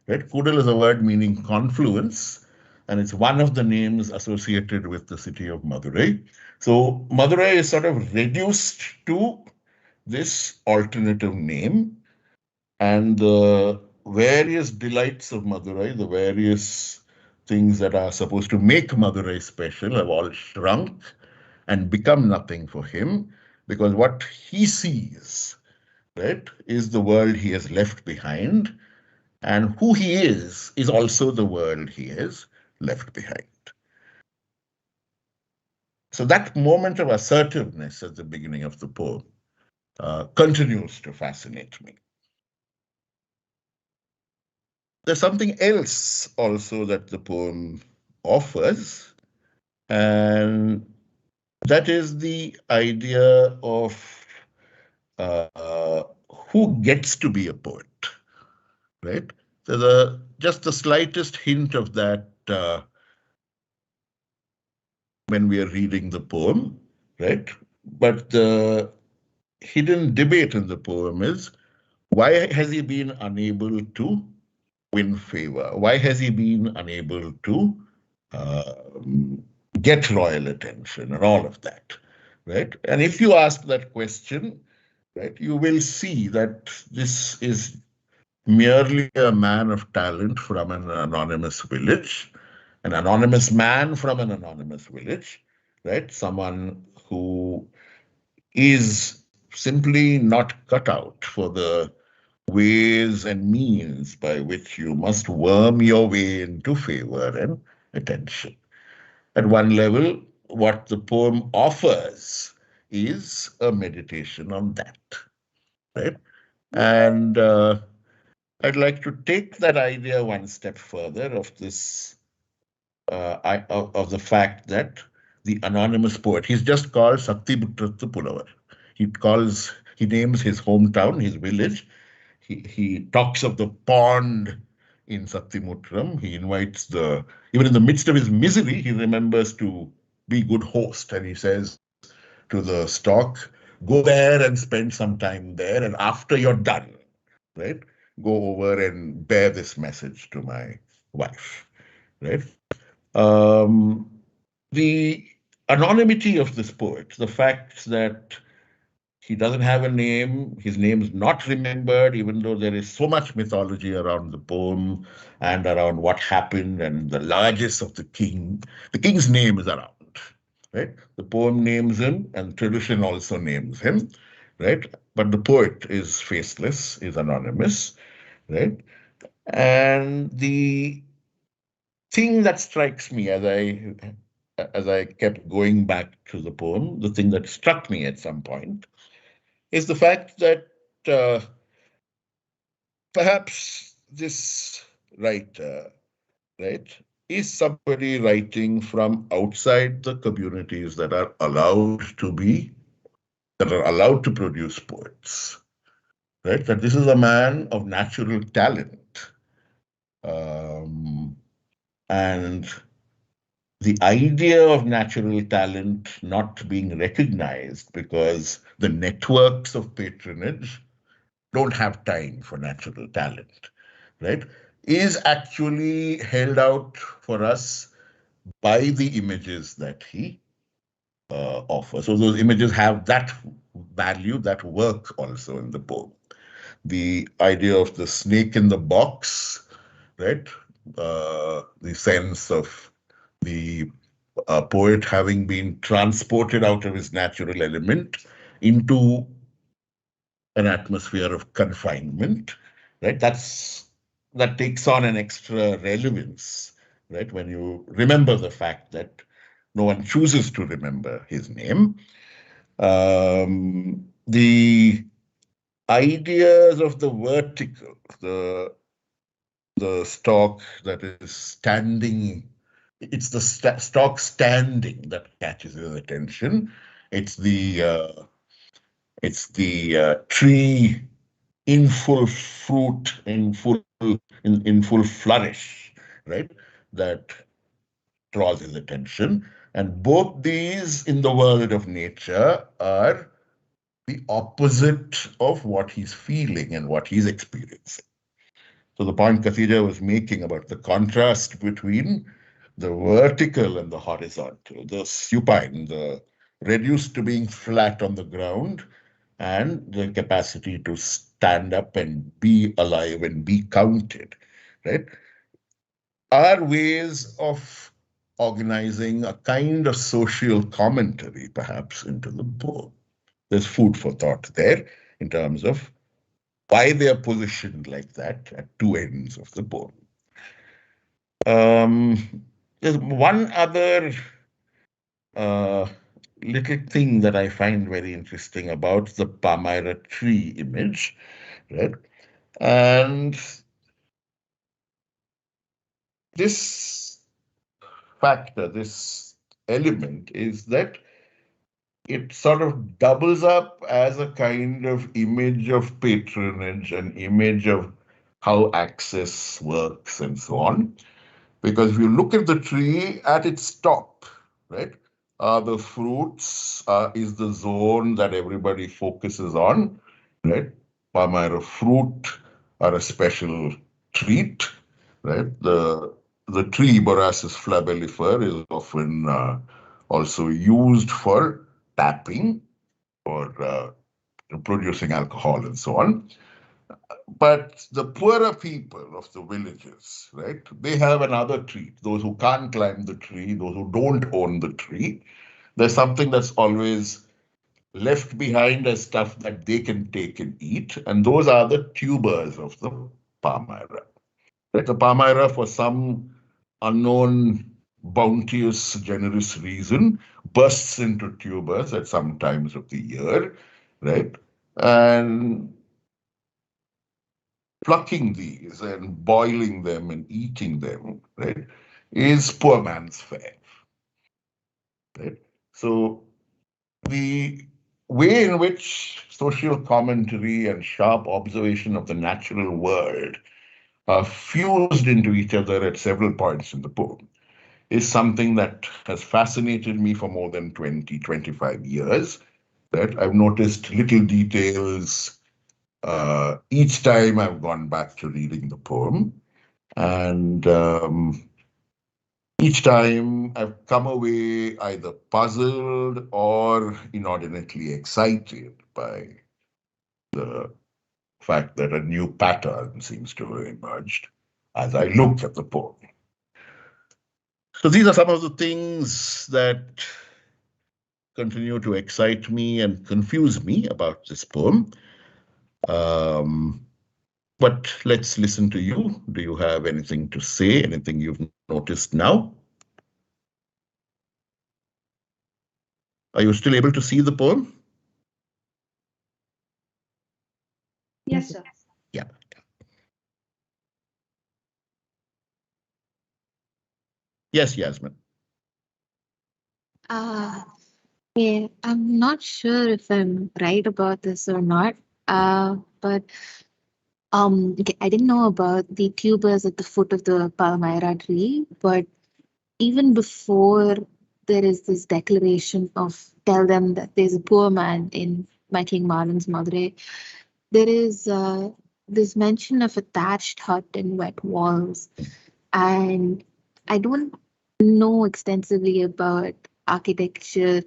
Right? Kudal is a word meaning confluence, and it's one of the names associated with the city of Madurai. So Madurai is sort of reduced to this alternative name, and the various delights of Madurai, the various things that are supposed to make Madurai special, have all shrunk and become nothing for him, because what he sees, right, is the world he has left behind, and who he is also the world he has left behind. So that moment of assertiveness at the beginning of the poem continues to fascinate me. There's something else also that the poem offers, and that is the idea of who gets to be a poet, right? There's just the slightest hint of that when we are reading the poem, right? But the hidden debate in the poem is, why has he been unable to win favor? Why has he been unable to get royal attention and all of that, right? And if you ask that question, right, you will see that this is merely a man of talent from an anonymous village, an anonymous man from an anonymous village, right? Someone who is simply not cut out for the ways and means by which you must worm your way into favor and attention. At one level, what the poem offers is a meditation on that, right? And I'd like to take that idea one step further of this, of the fact that the anonymous poet, he's just called Saktibutrattu Pulavar. He names his hometown, his village. He talks of the pond in Saktibutram. He invites even in the midst of his misery, he remembers to be good host. And he says to the stock, go there and spend some time there. And after you're done, right, go over and bear this message to my wife, right? The anonymity of this poet, the fact that he doesn't have a name, his name's not remembered, even though there is so much mythology around the poem and around what happened and the largesse of the king. The king's name is around, right? The poem names him and tradition also names him, right? But the poet is faceless, is anonymous, right? And the thing that strikes me as I kept going back to the poem, the thing that struck me at some point is the fact that perhaps this writer, right, is somebody writing from outside the communities that are allowed to produce poets, right? That this is a man of natural talent. And the idea of natural talent not being recognized because the networks of patronage don't have time for natural talent, right, is actually held out for us by the images that he offers. So those images have that value, that work also in the poem. The idea of the snake in the box, right? The sense of the poet having been transported out of his natural element into an atmosphere of confinement, right? That takes on an extra relevance, right? When you remember the fact that no one chooses to remember his name. The ideas of the vertical, the stalk that is standing, it's the stalk standing that catches his attention. It's the tree in full fruit, in full flourish, right? That draws his attention. And both these in the world of nature are the opposite of what he's feeling and what he's experiencing. So the point Khatija was making about the contrast between the vertical and the horizontal, the supine, the reduced to being flat on the ground, and the capacity to stand up and be alive and be counted, right, are ways of organizing a kind of social commentary, perhaps, into the poem. There's food for thought there in terms of why they are positioned like that at two ends of the poem. There's one other uh, little thing that I find very interesting about the Palmyra tree image, right? And this factor, this element, is that it sort of doubles up as a kind of image of patronage, an image of how access works and so on. Because if you look at the tree at its top, right, the fruits is the zone that everybody focuses on, right? Palmyra fruit are a special treat, right? The tree Borassus flabellifer is often also used for tapping or producing alcohol and so on. But the poorer people of the villages, right, they have another treat. Those who can't climb the tree, those who don't own the tree, there's something that's always left behind as stuff that they can take and eat. And those are the tubers of the Palmyra. Right? The Palmyra, for some unknown, bounteous, generous reason, bursts into tubers at some times of the year, right? And plucking these and boiling them and eating them, right, is poor man's fare, right? So the way in which social commentary and sharp observation of the natural world are fused into each other at several points in the poem is something that has fascinated me for more than 20, 25 years. That I've noticed little details each time I've gone back to reading the poem. And each time I've come away either puzzled or inordinately excited by the fact that a new pattern seems to have emerged as I look at the poem. So these are some of the things that continue to excite me and confuse me about this poem. But let's listen to you. Do you have anything to say, anything you've noticed now? Are you still able to see the poem? Yes, sir. Yeah. Yes, Yasmin. Yeah, I'm not sure if I'm right about this or not. But okay, I didn't know about the tubers at the foot of the Palmyra tree, but even before there is this declaration of tell them that there's a poor man in my King Marlin's Madurai, there is this mention of a thatched hut and wet walls. And I don't know extensively about architecture,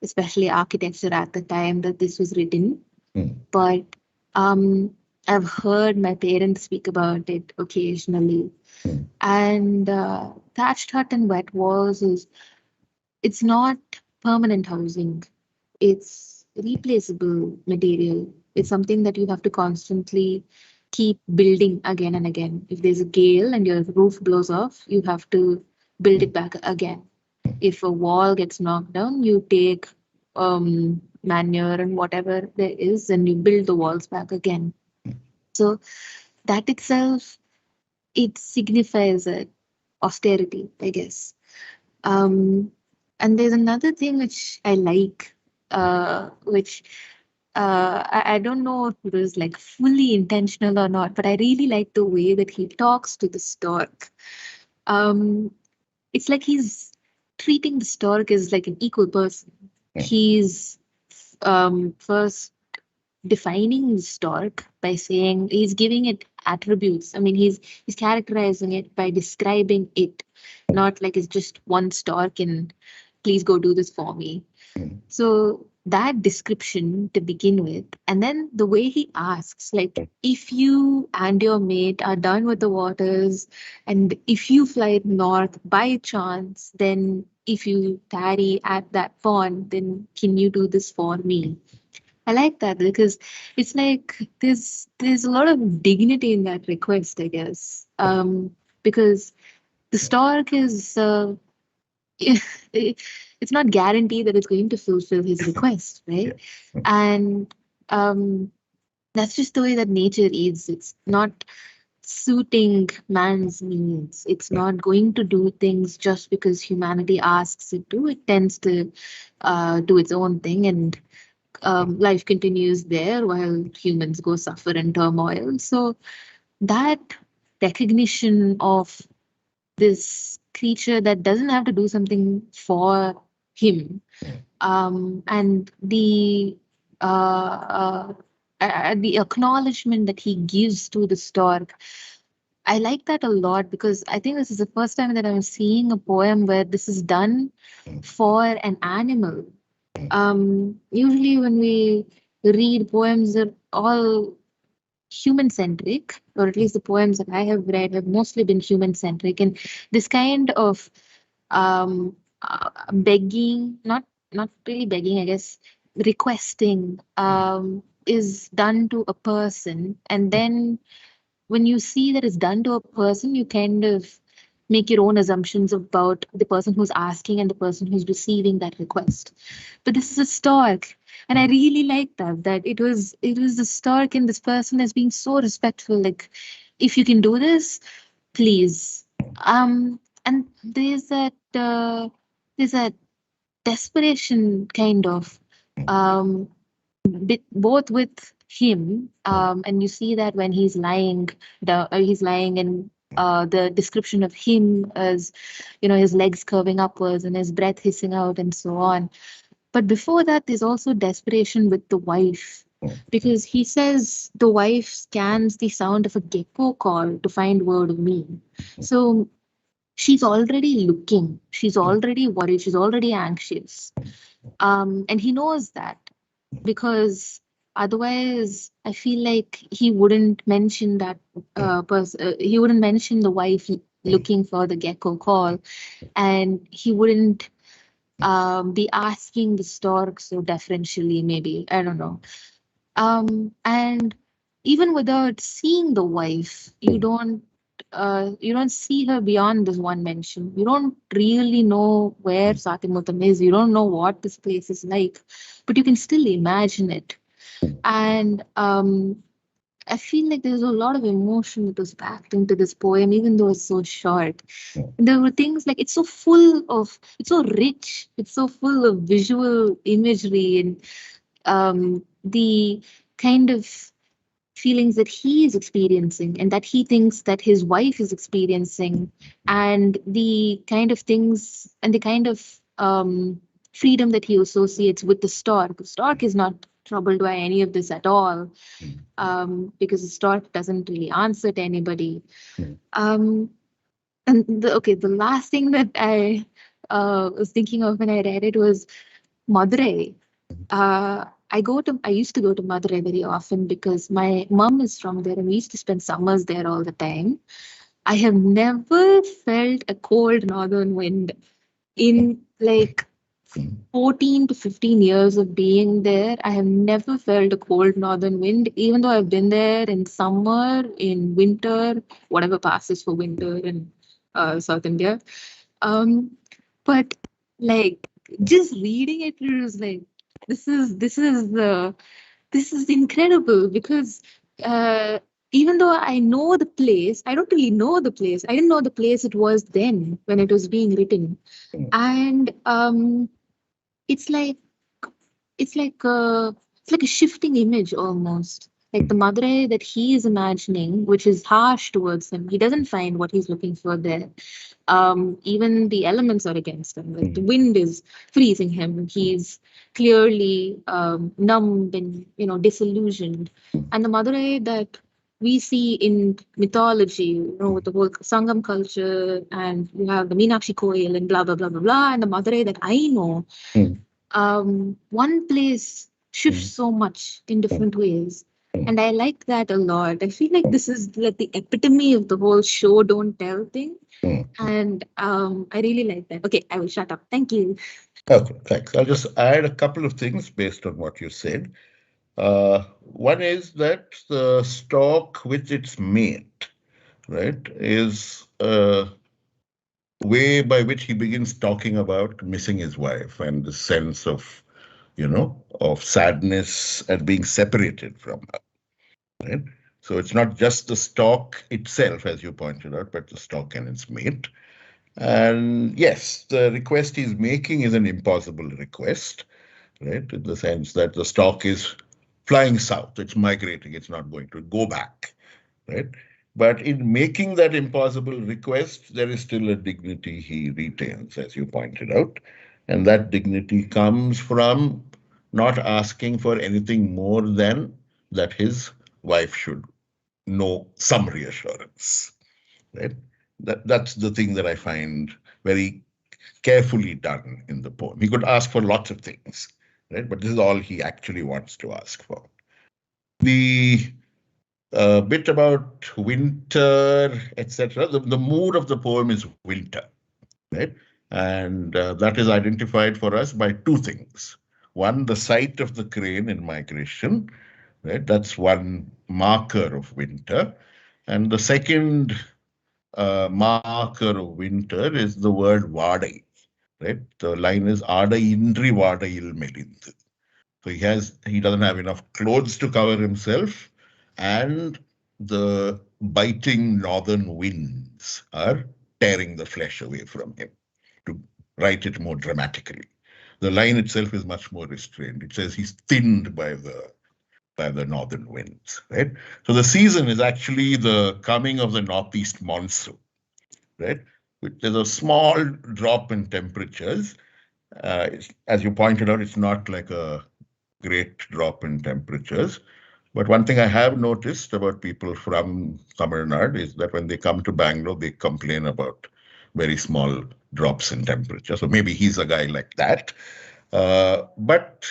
especially architecture at the time that this was written, but I've heard my parents speak about it occasionally. And thatched hut and wet walls it's not permanent housing. It's replaceable material. It's something that you have to constantly keep building again and again. If there's a gale and your roof blows off, you have to build it back again. If a wall gets knocked down, you take manure and whatever there is and you build the walls back again. So that itself, it signifies austerity, I guess. And there's another thing which I like, which I don't know if it was like fully intentional or not, but I really like the way that he talks to the stork. It's like he's treating the stork as like an equal person. He's first defining the stork by saying he's giving it attributes. I mean, he's characterizing it by describing it, not like it's just one stork and please go do this for me. So that description to begin with, and then the way he asks, like, if you and your mate are done with the waters, and if you fly north by chance, then if you tarry at that pond, then can you do this for me? I like that because it's like there's a lot of dignity in that request, I guess. Because the stork is it's not guaranteed that it's going to fulfill his request, right? And that's just the way that nature is. It's not suiting man's needs. It's not going to do things just because humanity asks it to. It tends to do its own thing, and life continues there while humans go suffer in turmoil. So that recognition of this creature that doesn't have to do something for him, and the acknowledgement that he gives to the stork, I like that a lot because I think this is the first time that I'm seeing a poem where this is done for an animal. Usually when we read poems, they're all human centric, or at least the poems that I have read have mostly been human centric. And this kind of begging, not really begging, I guess, requesting is done to a person. And then when you see that it's done to a person, you kind of make your own assumptions about the person who's asking and the person who's receiving that request. But this is a stork, and I really like that it was the stork and this person as being so respectful. Like, if you can do this, please. And there's that desperation kind of both with him, and you see that when he's lying he's lying, and the description of him as, his legs curving upwards and his breath hissing out and so on. But before that, there's also desperation with the wife, because he says the wife scans the sound of a gecko call to find word of me. So she's already looking, she's already worried, she's already anxious. And he knows that, because otherwise I feel like he wouldn't mention that he wouldn't mention the wife looking for the gecko call, and he wouldn't be asking the stork so deferentially, maybe, I don't know. And even without seeing the wife, you don't see her beyond this one mention. You don't really know where Satimutham is. You don't know what this place is like, but you can still imagine it. And I feel like there's a lot of emotion that was packed into this poem, even though it's so short. There were things like it's so rich, it's so full of visual imagery, and the kind of feelings that he is experiencing and that he thinks that his wife is experiencing, and the kind of things and the kind of freedom that he associates with the stork. The stork is not troubled by any of this at all, because the stork doesn't really answer to anybody. And the last thing that I was thinking of when I read it was Madurai. I used to go to Madurai very often because my mom is from there and we used to spend summers there all the time. I have never felt a cold northern wind in like 14 to 15 years of being there. I have never felt a cold northern wind, even though I've been there in summer, in winter, whatever passes for winter in South India. But like just reading it was like, this is incredible, because even though I know the place, I don't really know the place. I didn't know the place it was then when it was being written. And it's like it's like a shifting image almost. Like the Madurai that he is imagining, which is harsh towards him, he doesn't find what he's looking for there. Even the elements are against him. Like the wind is freezing him. He's clearly numb and disillusioned. And the Madurai that we see in mythology, with the whole Sangam culture, and you have the Meenakshi Koil and blah blah blah blah blah, and the Madurai that I know, one place shifts so much in different ways. And I like that a lot. I feel like this is like the epitome of the whole show don't tell thing. And I really like that. Okay, I will shut up. Thank you. Okay, thanks. I'll just add a couple of things based on what you said. One is that the stork with its mate, right, is a way by which he begins talking about missing his wife and the sense of, of sadness at being separated from her, right? So it's not just the stork itself, as you pointed out, but the stork and its mate. And yes, the request he's making is an impossible request, right? In the sense that the stork is flying south, it's migrating, it's not going to go back, right? But in making that impossible request, there is still a dignity he retains, as you pointed out. And that dignity comes from not asking for anything more than that his wife should know some reassurance, right? That's the thing that I find very carefully done in the poem. He could ask for lots of things, right? But this is all he actually wants to ask for. The bit about winter, etc. The mood of the poem is winter, right? And that is identified for us by two things. One, the sight of the crane in migration, right? That's one marker of winter. And the second marker of winter is the word vadai, right? The line is Ada Indri Vadayil Melinthu. So he doesn't have enough clothes to cover himself, and the biting northern winds are tearing the flesh away from him, to write it more dramatically. The line itself is much more restrained. It says he's thinned by the northern winds, right? So the season is actually the coming of the northeast monsoon, right? There's a small drop in temperatures. As you pointed out, it's not like a great drop in temperatures. But one thing I have noticed about people from Tamil Nadu is that when they come to Bangalore, they complain about very small drops in temperature. So maybe he's a guy like that. But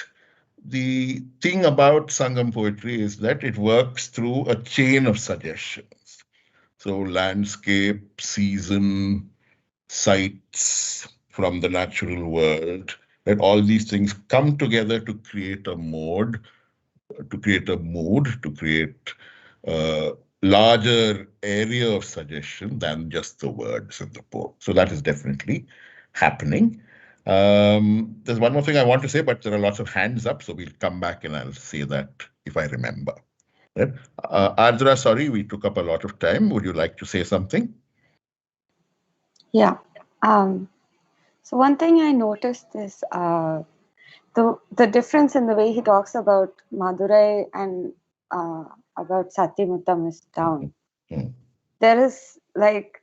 the thing about Sangam poetry is that it works through a chain of suggestions. So landscape, season, sights from the natural world, that all these things come together to create a mood, to create a larger area of suggestion than just the words in the poem. So that is definitely happening. There's one more thing I want to say, but there are lots of hands up, so we'll come back and I'll say that if I remember. Right? Arudra, sorry, we took up a lot of time. Would you like to say something? Yeah. So one thing I noticed is the difference in the way he talks about Madurai and about Satyamuttam's town. There is like,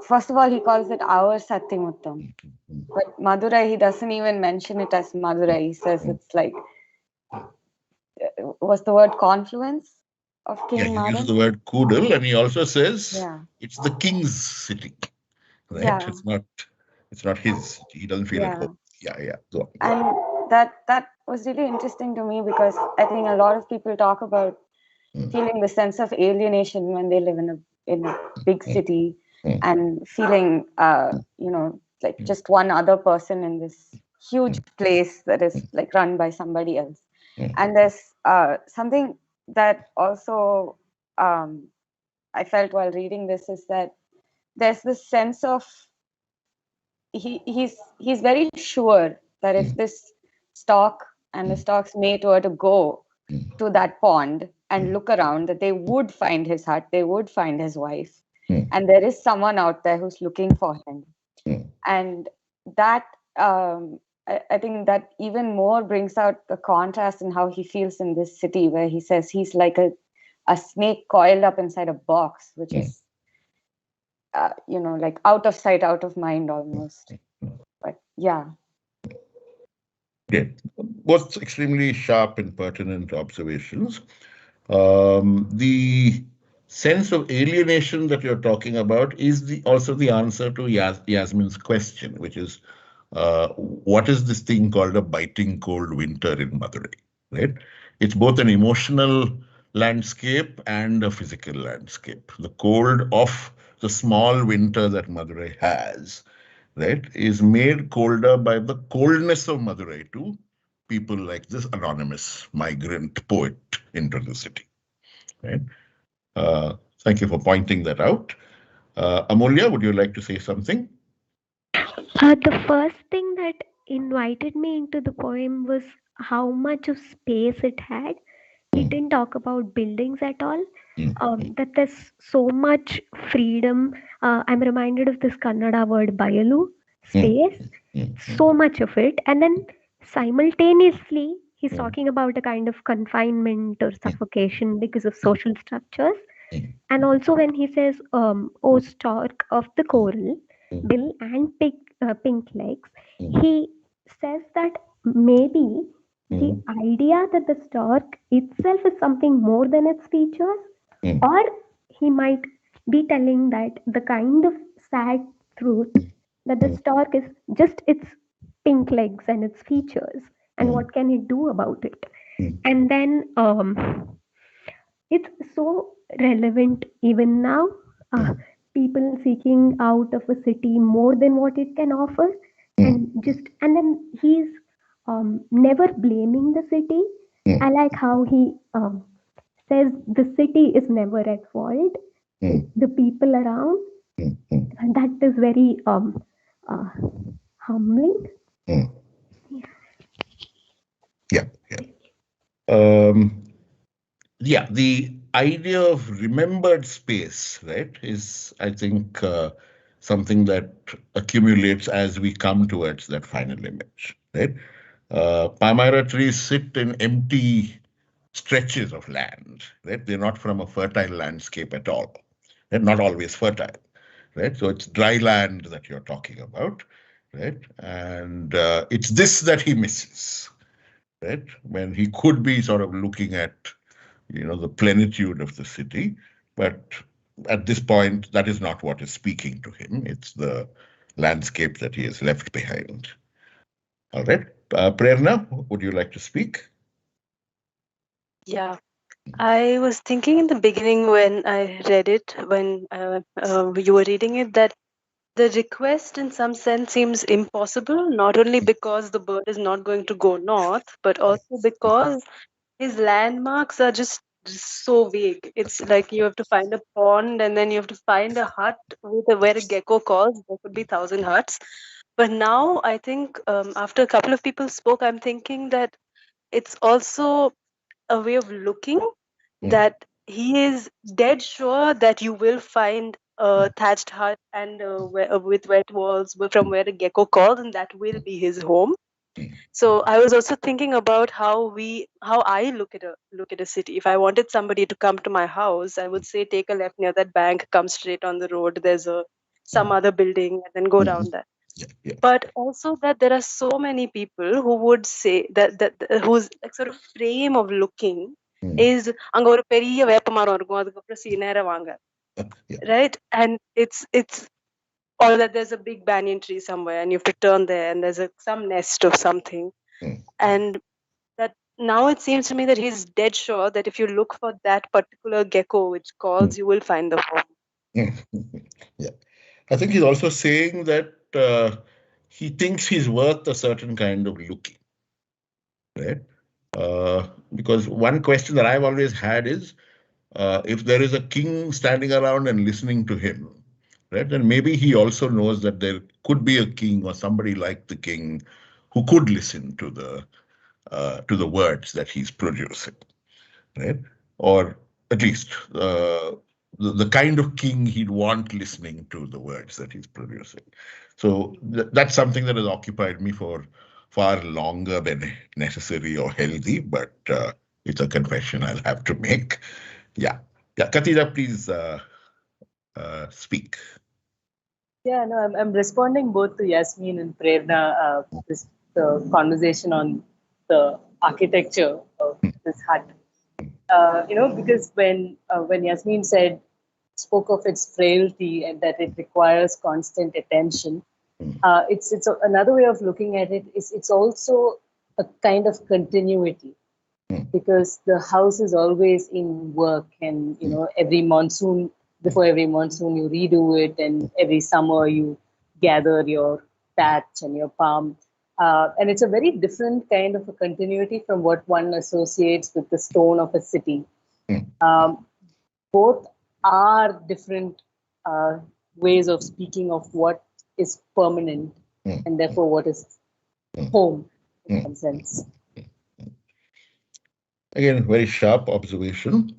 first of all, he calls it our Satyamuttam. But Madurai, he doesn't even mention it as Madurai. He says it's like, was the word confluence of King He Madan? uses the word Kudal, and he also says it's the king's city, right? Yeah. It's not his. He doesn't feel at home. Yeah. Go on. And that was really interesting to me, because I think a lot of people talk about feeling the sense of alienation when they live in a big city and feeling like just one other person in this huge place that is like run by somebody else. And there's something that also I felt while reading this, is that there's this sense of he's very sure that if this stork and the stork's mate were to go to that pond and look around, that they would find his hut, they would find his wife, and there is someone out there who's looking for him. And that I think that even more brings out the contrast in how he feels in this city, where he says he's like a snake coiled up inside a box, which is, like out of sight, out of mind almost. But yeah. Yeah, both extremely sharp and pertinent observations. The sense of alienation that you're talking about is also the answer to Yasmin's question, which is what is this thing called a biting cold winter in Madurai, right? It's both an emotional landscape and a physical landscape. The cold of the small winter that Madurai has, right, is made colder by the coldness of Madurai to people like this anonymous migrant poet into the city, right? Thank you for pointing that out. Amulya, would you like to say something? The first thing that invited me into the poem was how much of space it had. He didn't talk about buildings at all. That there's so much freedom. I'm reminded of this Kannada word bayalu, space, so much of it. And then simultaneously, he's talking about a kind of confinement or suffocation because of social structures. And also when he says, "O stork of the coral, bill and pink legs," he says that maybe the idea that the stork itself is something more than its features, or he might be telling that the kind of sad truth that the stork is just its pink legs and its features, and what can it do about it? And then it's so relevant even now. People seeking out of a city more than what it can offer, and then he's never blaming the city. I like how he says the city is never at fault. It's the people around, and that is very humbling. Yeah, yeah. Yeah, the idea of remembered space, right, is, I think, something that accumulates as we come towards that final image, right? Palmyra trees sit in empty stretches of land, right? They're not from a fertile landscape at all. They're not always fertile, right? So it's dry land that you're talking about, right? And it's this that he misses, right? When he could be sort of looking at, the plenitude of the city, but at this point, that is not what is speaking to him. It's the landscape that he has left behind. All right. Prerna, would you like to speak? Yeah. I was thinking in the beginning when I read it, when you were reading it, that the request in some sense seems impossible, not only because the bird is not going to go north, but also because his landmarks are just so vague. It's like you have to find a pond and then you have to find a hut where a gecko calls. There could be 1,000 huts. But now I think after a couple of people spoke, I'm thinking that it's also a way of looking, that he is dead sure that you will find a thatched hut and with wet walls from where a gecko calls, and that will be his home. So I was also thinking about how I look at a city. If I wanted somebody to come to my house, I would say take a left near that bank, come straight on the road. There's some other building, and then go down that. But also that there are so many people who would say that whose like, sort of frame of looking is அங்க ஒரு பெரிய வேப்ப மரம் இருக்கும், அதுக்கப்புறம் நேரா வாங்க, right? And it's or that there's a big banyan tree somewhere and you have to turn there and there's some nest of something. And that now it seems to me that he's dead sure that if you look for that particular gecko which calls, you will find the home. Yeah. I think he's also saying that he thinks he's worth a certain kind of looking, right? Because one question that I've always had is, if there is a king standing around and listening to him, right, then maybe he also knows that there could be a king or somebody like the king who could listen to the words that he's producing, right? Or at least the kind of king he'd want listening to the words that he's producing. So that's something that has occupied me for far longer than necessary or healthy, but it's a confession I'll have to make. Yeah. Yeah, Katrina, please speak. Yeah, no, I'm responding both to Yasmin and Prerna, this the conversation on the architecture of this hut. Because when Yasmin spoke of its frailty and that it requires constant attention, it's another way of looking at it is it's also a kind of continuity because the house is always in work, and before every monsoon you redo it, and every summer you gather your thatch and your palm, and it's a very different kind of a continuity from what one associates with the stone of a city. Both are different ways of speaking of what is permanent and therefore what is home in some sense. Again, very sharp observation.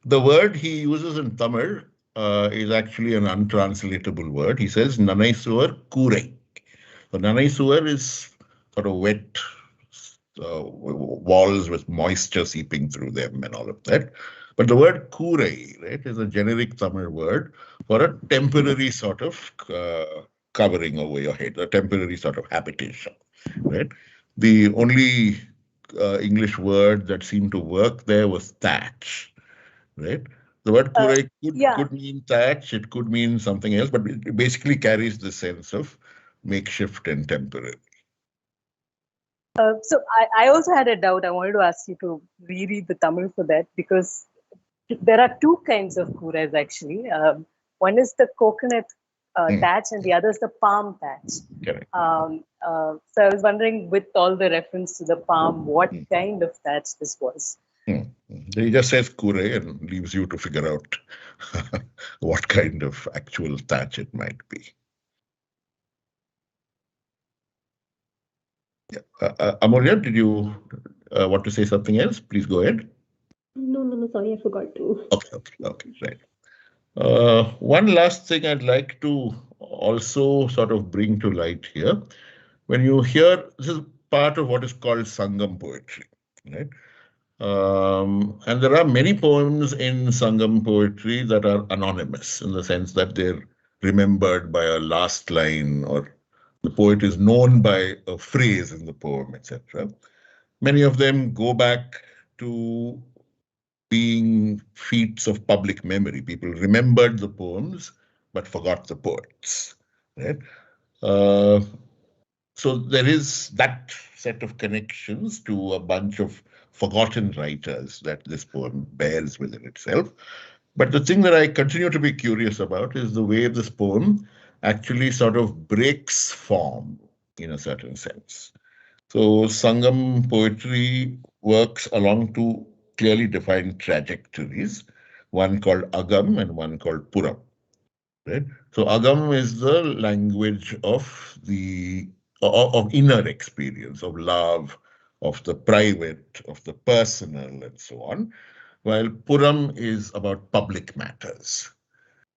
The word he uses in Tamil is actually an untranslatable word. He says Nanaisuvar Kurai. So Nanaisuvar is sort of wet walls with moisture seeping through them and all of that. But the word Kurai, right, is a generic Tamil word for a temporary sort of covering over your head, a temporary sort of habitation, right? The only English word that seemed to work there was thatch, right? The word kurai could mean thatch, it could mean something else, but it basically carries the sense of makeshift and temporary. So I also had a doubt. I wanted to ask you to reread the Tamil for that, because there are two kinds of kurais actually. One is the coconut thatch and the other is the palm thatch. Correct. So I was wondering, with all the reference to the palm, what kind of thatch this was. He just says kurai and leaves you to figure out what kind of actual thatch it might be. Yeah. Amulya, did you want to say something else? Please go ahead. No, sorry, I forgot to. Okay, right. One last thing I'd like to also sort of bring to light here. When you hear, this is part of what is called Sangam poetry, right? And there are many poems in Sangam poetry that are anonymous in the sense that they're remembered by a last line, or the poet is known by a phrase in the poem, etc. Many of them go back to being feats of public memory. People remembered the poems but forgot the poets, right? So there is that set of connections to a bunch of forgotten writers that this poem bears within itself. But the thing that I continue to be curious about is the way this poem actually sort of breaks form in a certain sense. So Sangam poetry works along two clearly defined trajectories, one called Agam and one called Puram. Right? So Agam is the language of the of inner experience, of love, of the private, of the personal, and so on, while Puram is about public matters.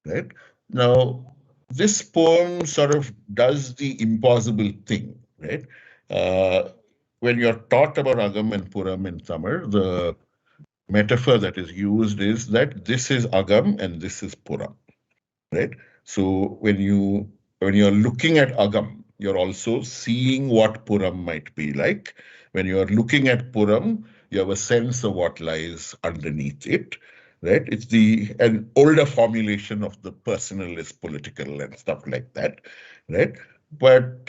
Right? Now, this poem sort of does the impossible thing, right? When you're taught about Agam and Puram in Tamil, the metaphor that is used is that this is Agam and this is Puram, right? So when you're looking at Agam, you're also seeing what Puram might be like. When you're looking at Puram, you have a sense of what lies underneath it, right? It's an older formulation of the personal is political and stuff like that, right? But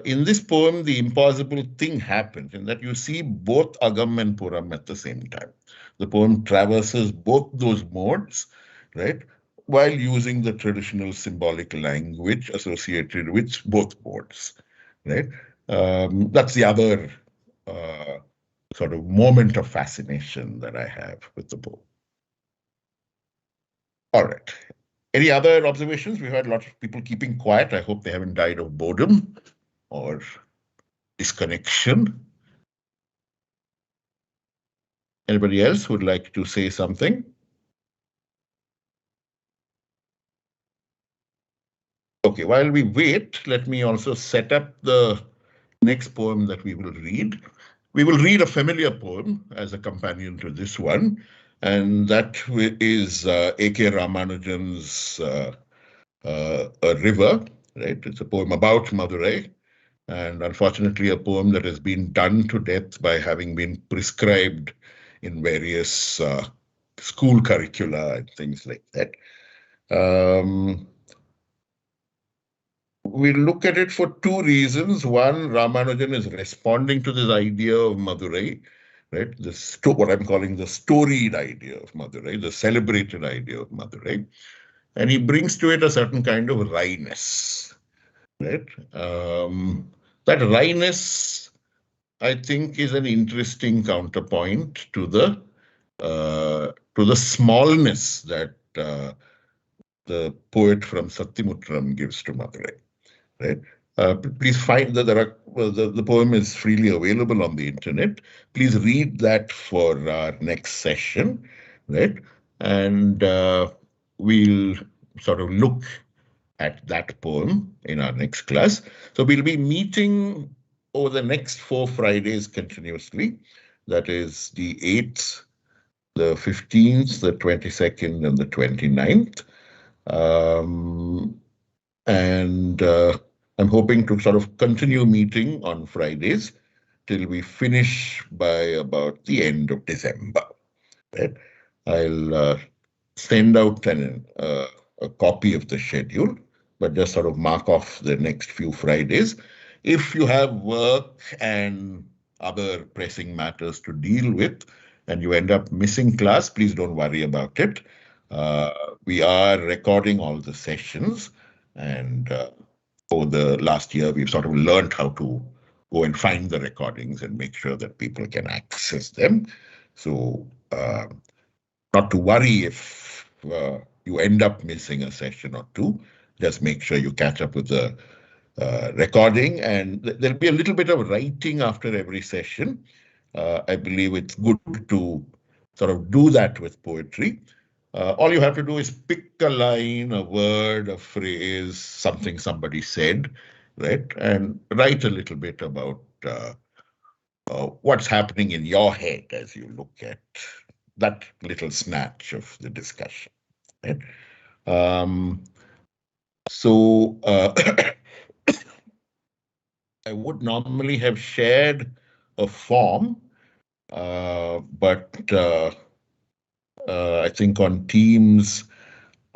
in this poem, the impossible thing happens in that you see both Agam and Puram at the same time. The poem traverses both those modes, right? While using the traditional symbolic language associated with both modes, right? That's the other sort of moment of fascination that I have with the poem. All right. Any other observations? We've had a lot of people keeping quiet. I hope they haven't died of boredom or disconnection. Anybody else would like to say something? Okay, while we wait, let me also set up the next poem that we will read a familiar poem as a companion to this one, and that is A.K. Ramanujan's A River, right? It's a poem about Madurai, and unfortunately a poem that has been done to death by having been prescribed in various school curricula and things like that. We look at it for two reasons. One, Ramanujan is responding to this idea of Madurai, right? What I'm calling the storied idea of Madurai, the celebrated idea of Madurai. And he brings to it a certain kind of wryness, right? That wryness, I think, is an interesting counterpoint to the smallness that the poet from Satyamutram gives to Madurai. Right? Please find that the poem is freely available on the internet. Please read that for our next session, right? And we'll sort of look at that poem in our next class. So we'll be meeting over the next 4 Fridays continuously. That is the 8th, the 15th, the 22nd, and the 29th. And I'm hoping to sort of continue meeting on Fridays till we finish by about the end of December. Right? I'll send out a copy of the schedule, but just sort of mark off the next few Fridays. If you have work and other pressing matters to deal with and you end up missing class, please don't worry about it. We are recording all the sessions, and over the last year, we've sort of learned how to go and find the recordings and make sure that people can access them. So not to worry if you end up missing a session or two. Just make sure you catch up with the recording, and there'll be a little bit of writing after every session. I believe it's good to sort of do that with poetry. All you have to do is pick a line, a word, a phrase, something somebody said, right? And write a little bit about what's happening in your head as you look at that little snatch of the discussion, right? So I would normally have shared a form, but I think on Teams,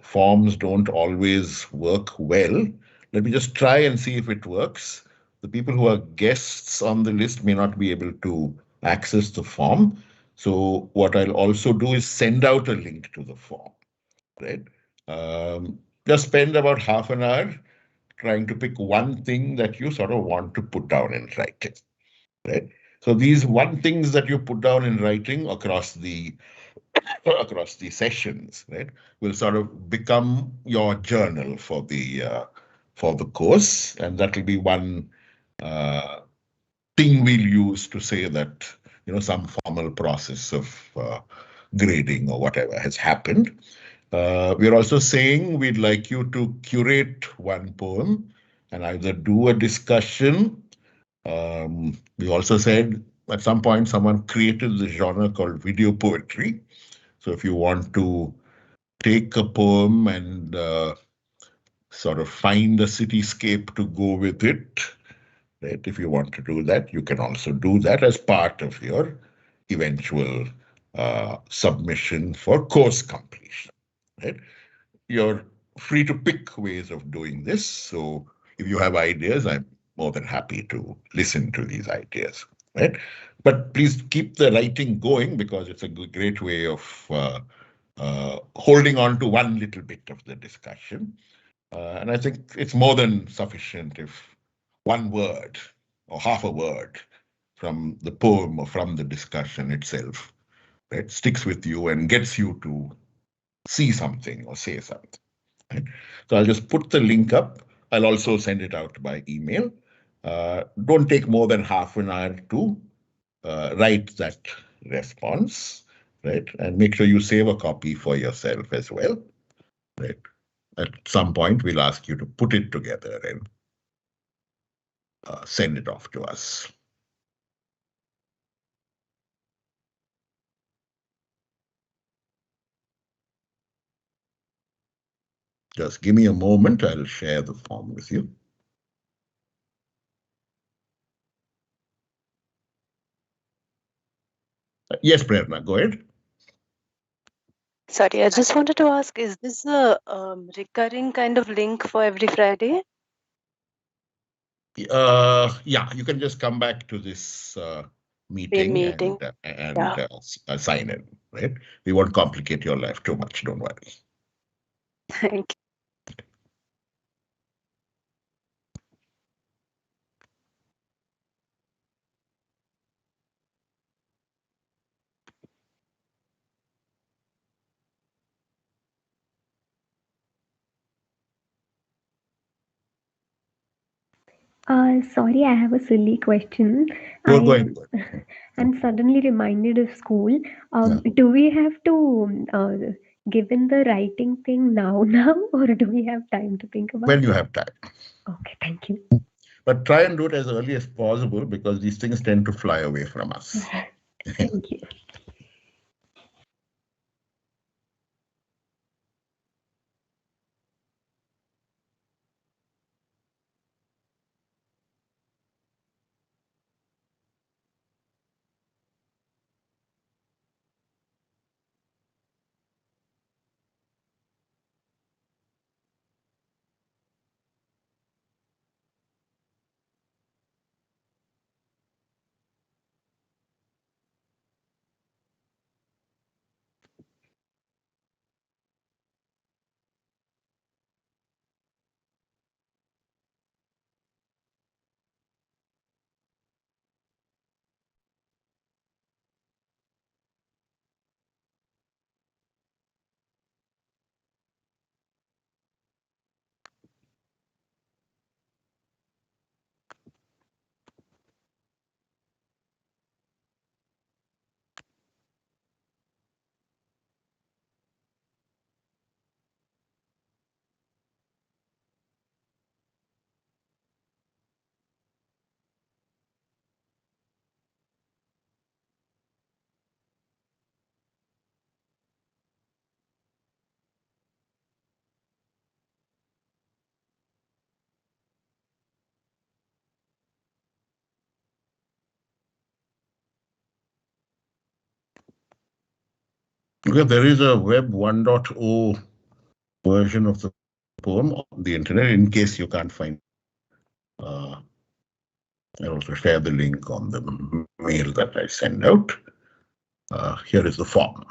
forms don't always work well. Let me just try and see if it works. The people who are guests on the list may not be able to access the form. So what I'll also do is send out a link to the form, right? Just spend about half an hour trying to pick one thing that you sort of want to put down in writing, right? So these one things that you put down in writing across the sessions, right, will sort of become your journal for the course, and that will be one thing we'll use to say that some formal process of grading or whatever has happened. We're also saying we'd like you to curate one poem and either do a discussion. We also said at some point someone created the genre called video poetry. So if you want to take a poem and sort of find a cityscape to go with it, right? If you want to do that, you can also do that as part of your eventual submission for course completion, right? You're free to pick ways of doing this. So if you have ideas, I'm more than happy to listen to these ideas, right? But please keep the writing going because it's a great way of holding on to one little bit of the discussion. And I think it's more than sufficient if one word or half a word from the poem or from the discussion itself, right, sticks with you and gets you to see something or say something. Right? So I'll just put the link up. I'll also send it out by email. Don't take more than half an hour to write that response, right? And make sure you save a copy for yourself as well, right? At some point, we'll ask you to put it together and send it off to us. Just give me a moment. I'll share the form with you. Yes, Prerna, go ahead. Sorry, I just wanted to ask, is this a recurring kind of link for every Friday? Yeah, you can just come back to this meeting meeting. and sign in, right? We won't complicate your life too much, don't worry. Thank you. Sorry, I have a silly question. Go ahead. I'm suddenly reminded of school. Do we have to give in the writing thing now, or do we have time to think about it? When you have time. Okay, thank you. But try and do it as early as possible because these things tend to fly away from us. Thank you. Okay, there is a Web 1.0 version of the poem on the internet in case you can't find. I'll also share the link on the mail that I send out. Here is the form.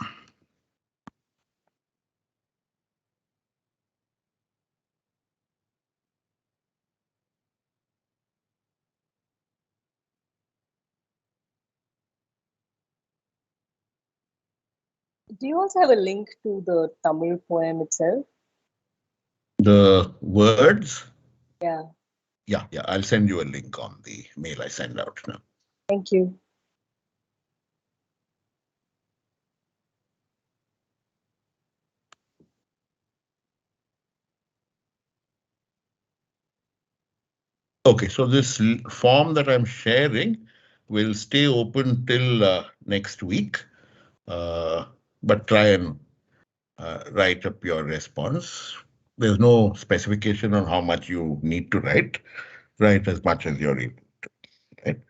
Do you also have a link to the Tamil poem itself? The words? Yeah. Yeah, I'll send you a link on the mail I send out now. Thank you. Okay, so this form that I'm sharing will stay open till next week, but try and write up your response. There's no specification on how much you need to write. Write as much as you're able to. Right?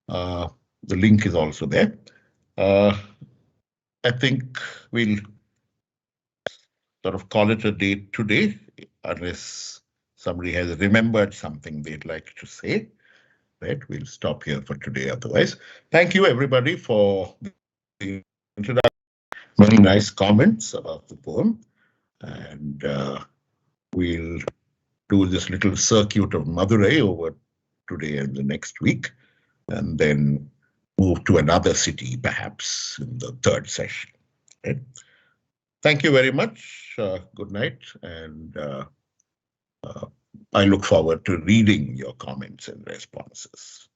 The link is also there. I think we'll sort of call it a day today, unless somebody has remembered something they'd like to say. Right, we'll stop here for today. Otherwise, thank you everybody for the introduction. Very nice comments about the poem, and we'll do this little circuit of Madurai over today and the next week, and then move to another city perhaps in the third session. Right? Thank you very much. Good night, and I look forward to reading your comments and responses.